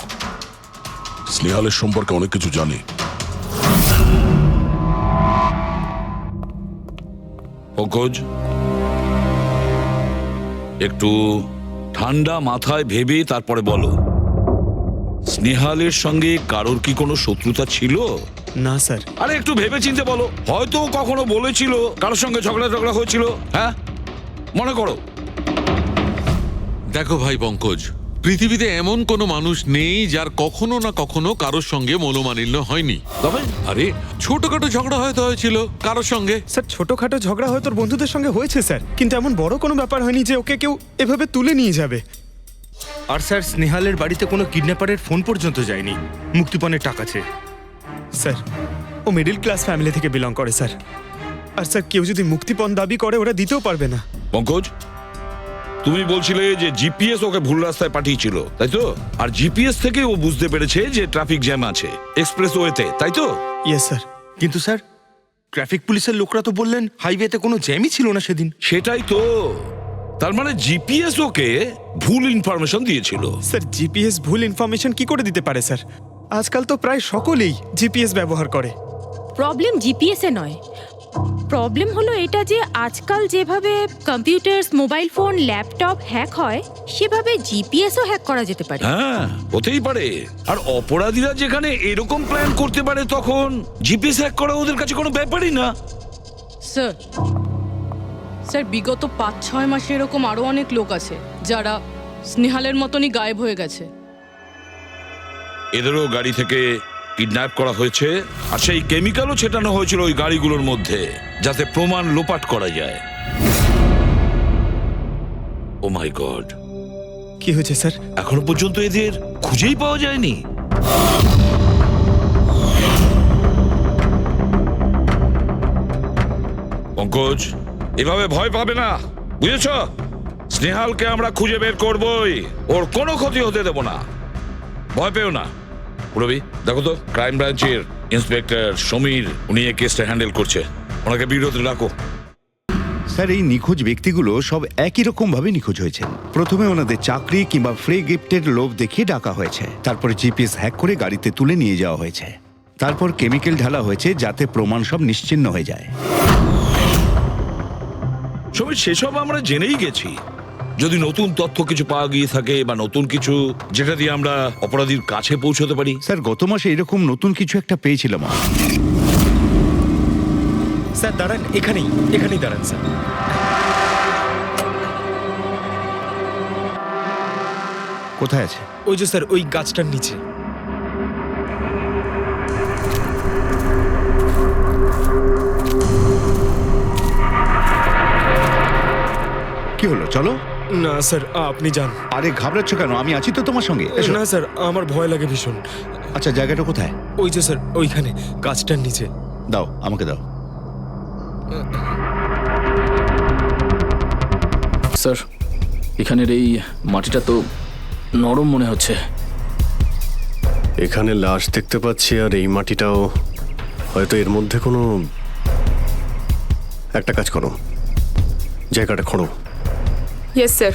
স্নেহালের সম্পর্কে অনেক কিছু জানে। পঙ্কজ, একটু ঠান্ডা মাথায় ভেবে তারপরে বলো, স্নেহালের সঙ্গে কারোর কি কোনো শত্রুতা ছিল? না স্যার। আরে একটু ভেবে চিন্তে বলো, হয়তো কখনো বলেছিল কারোর সঙ্গে ঝগড়া হয়েছিল। হ্যাঁ, মনে করো। দেখো ভাই পঙ্কজ, পৃথিবীতে এমন কোনো মানুষ নেই যার কখনো না কখনো কারোর সঙ্গে মনোমালিন্য হয়নি। তবে আরে ছোটখাটো ঝগড়া হয়তো হয়েছিল কারোর সঙ্গে। স্যার ছোটখাটো ঝগড়া হয়তো ওর বন্ধুদের সঙ্গে হয়েছে স্যার, কিন্তু এমন বড় কোনো ব্যাপার হয়নি যে ওকে কেউ এভাবে তুলে নিয়ে যাবে। আর স্যার স্নেহালের বাড়িতে কোনো কিডন্যাপারের ফোন পর্যন্ত যায়নি মুক্তিপণের টাকা চেয়ে। স্যার ও মিডল ক্লাস ফ্যামিলি থেকে বিলং করে স্যার, আর স্যার কেউ যদি মুক্তিপণ দাবি করে ওরা দিতেও পারবে না। পঙ্কজ, তুমি বলছিলে যে জিপিএস ওকে ভুল রাস্তায় পাঠিয়েছিল, তাই তো? আর জিপিএস থেকে ও বুঝতে পেরেছে যে ট্রাফিক জ্যাম আছে এক্সপ্রেসওয়েতে, তাই তো? Yes sir. কিন্তু স্যার ট্রাফিক পুলিশের লোকরা তো বললেন হাইওয়েতে কোনো জ্যামই ছিল না সেদিন। সেটাই তো, তার মানে জিপিএস ওকে ভুল ইনফরমেশন দিয়েছিল। স্যার জিপিএস ভুল ইনফরমেশন কি করে দিতে পারে স্যার? আজকাল তো প্রায় সকলেই জিপিএস ব্যবহার করে। প্রবলেম জিপিএস এ নয়, প্রবলেম হলো এটা যে আজকাল যেভাবে computer, mobile phone, laptop hack হয় সেভাবে জিপিএসও হ্যাক করা যেতে পারে। হ্যাঁ, হতেই পারে। আর অপরাধীরা যেখানে এরকম প্ল্যান করতে পারে তখন জিপিএস হ্যাক করা ওদের কাছে কোনো ব্যাপারই না। স্যার স্যার বিগত 5-6 মাসে এরকম আরো অনেক লোক আছে যারা স্নেহালের মতনই গায়েব হয়ে গেছে। এদেরও গাড়ি থেকে কিডন্যাপ করা হয়েছে, আর সেই কেমিক্যালও ছেটানো হয়েছিল ওই গাড়িগুলোর মধ্যে যাতে প্রমাণ লোপাট করা যায়। ও মাই গড, কি হয়েছে স্যার? এখনো পর্যন্ত এদের খুঁজেই পাওয়া যায়নি। পঙ্কজ, এভাবে ভয় পাবে না, বুঝেছ? স্নেহালকে আমরা খুঁজে বের করবই, ওর কোনো ক্ষতি হতে দেব না, ভয় পেও না। রবি, দেখো তো ক্রাইম ব্রাঞ্চের ইন্সপেক্টর সমীর, উনি এই কেসটা হ্যান্ডেল করছে, ওনাকে বিরতি রাখো। স্যার এই নিখোঁজ ব্যক্তিগুলো সব একই রকম ভাবে নিখোঁজ হয়েছে। প্রথমে ওনাদের চাকরি কিংবা ফ্রি গিফটের লোভ দেখিয়ে ডাকা হয়েছে, তারপরে জিপিএস হ্যাক করে গাড়িতে তুলে নিয়ে যাওয়া হয়েছে, তারপর কেমিক্যাল ঢালা হয়েছে যাতে প্রমাণ সব নিশ্চিহ্ন হয়ে যায়। সমীর, সেসব আমরা জেনেই গেছি। যদি নতুন তথ্য কিছু পাওয়া গিয়ে থাকে বা নতুন কিছু যেটা দিয়ে আমরা অপরাধীর কাছে পৌঁছতে পারি। স্যার গত মাসে এরকম নতুন কিছু একটা পেয়েছিলাম। স্যার দাঁড়ান, এখানেই দাঁড়ান স্যার। কোথায় আছে? ওই যে স্যার, ওই গাছটার নিচে। কি হলো, চলো। না স্যার, আপনি যান। আরে ঘাবড়াচ্ছ কেন? আমি আছি তো তোমার সঙ্গে, এসো। না স্যার, আমার ভয় লাগে ভীষণ। আচ্ছা, জায়গাটা কোথায়? ওই যে স্যার, ওইখানে গাছটার নিচে। দাও, আমাকে দাও। স্যার, এখানের এই মাটিটা তো নরম মনে হচ্ছে। এখানে লাশ দেখতে পাচ্ছি, আর এই মাটিটাও হয়তো এর মধ্যে কোনো একটা কাজ করো, জায়গাটা খোঁড়ো। Yes sir.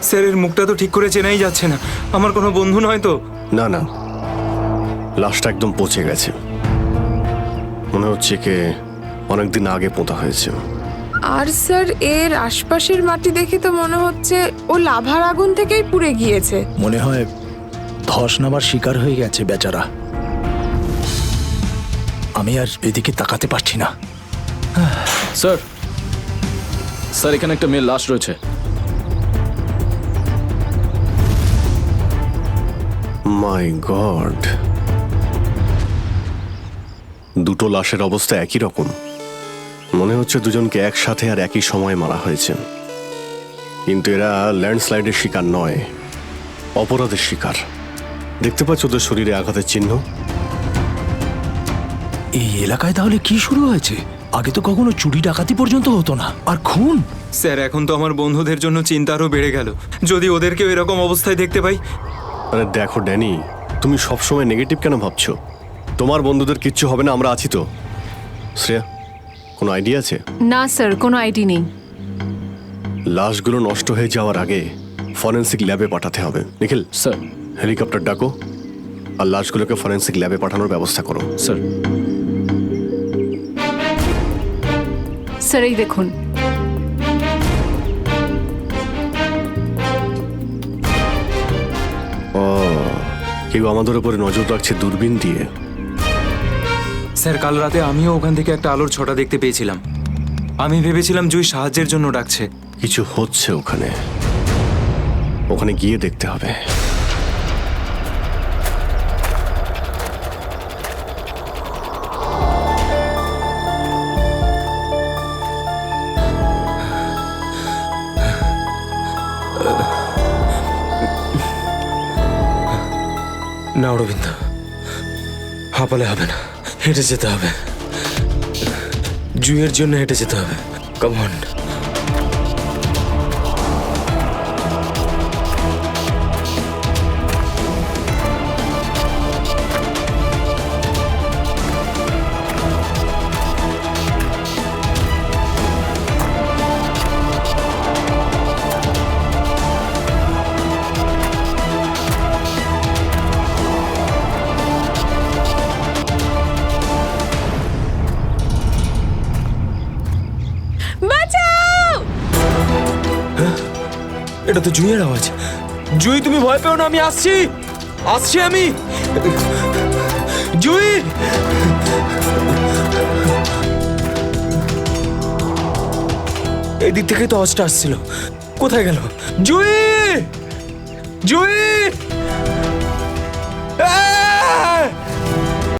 স্যার, এর মুখটা তো ঠিক করে চেনাই যাচ্ছে না। আমার কোনো বন্ধু নয় তো? না না, লাশটা একদম পচে গেছে, মনে হচ্ছে কে অনেকদিন আগে পোঁতা হয়েছে। আর স্যার, এর আশপাশের মাটি দেখে তো মনে হচ্ছে ও লাভার আগুন থেকেই পুড়ে গিয়েছে। মনে হয় ধস নামার শিকার হয়ে গেছে বেচারা। আমি আর এদিকে তাকাতে পারছি না। স্যার, স্যার এখানে একটা মেয়ের লাশ রয়েছে। মাই গড, দুটো লাশের অবস্থা একই রকম। মনে হচ্ছে দুজনকে একসাথে আর একই সময় মারা হয়েছে, কিন্তু এরা ল্যান্ডস্লাইডের শিকার নয়, অপরাধের শিকার। দেখতে পাচ্ছ ওদের শরীরে আঘাতের চিহ্ন। এই এলাকায় তাহলে কি শুরু হয়েছে? আগে তো কখনো চুরি ডাকাতি পর্যন্ত হতো না, আর খুন। স্যার, এখন তো আমার বন্ধুদের জন্য চিন্তা আরও বেড়ে গেল। যদি ওদেরকেও এরকম অবস্থায় দেখতে পাই। আরে দেখো ড্যানি, তুমি সবসময় নেগেটিভ কেন ভাবছো? তোমার বন্ধুদের কিচ্ছু হবে না, আমরা আছি তো। শ্রেয়া, কোনো আইডিয়া আছে? না স্যার, কোনো আইডিয়া নেই। লাশগুলো নষ্ট হয়ে যাওয়ার আগে ফরেন্সিক ল্যাবে পাঠাতে হবে। নিখিল স্যার, হেলিকপ্টার ডাকো আর লাশগুলোকে ফরেন্সিক ল্যাবে পাঠানোর ব্যবস্থা করো। স্যার। স্যার এই দেখুন। ও, কেউ আমাদের উপরে নজর রাখছে দূরবীন দিয়ে। স্যার, কাল রাতে আমিও ওখান থেকে একটা আলোর ছটা দেখতে পেয়েছিলাম। আমি ভেবেছিলাম জুই সাহায্যের জন্য ডাকছে। কিছু হচ্ছে ওখানে, ওখানে গিয়ে দেখতে হবে। না অরবিন্দ, হাঁপালে হবে না, হেঁটে যেতে হবে। জুইয়ের জন্য হেঁটে যেতে হবে। Come on. এটা তো জুইয়ের আওয়াজ। জুই, তুমি ভয় পেও না, আমি আসছি, আসছি আমি। জুই, এই দিক থেকেই তো আওয়াজটা আসছিল। কোথায় গেল জুই? জুই,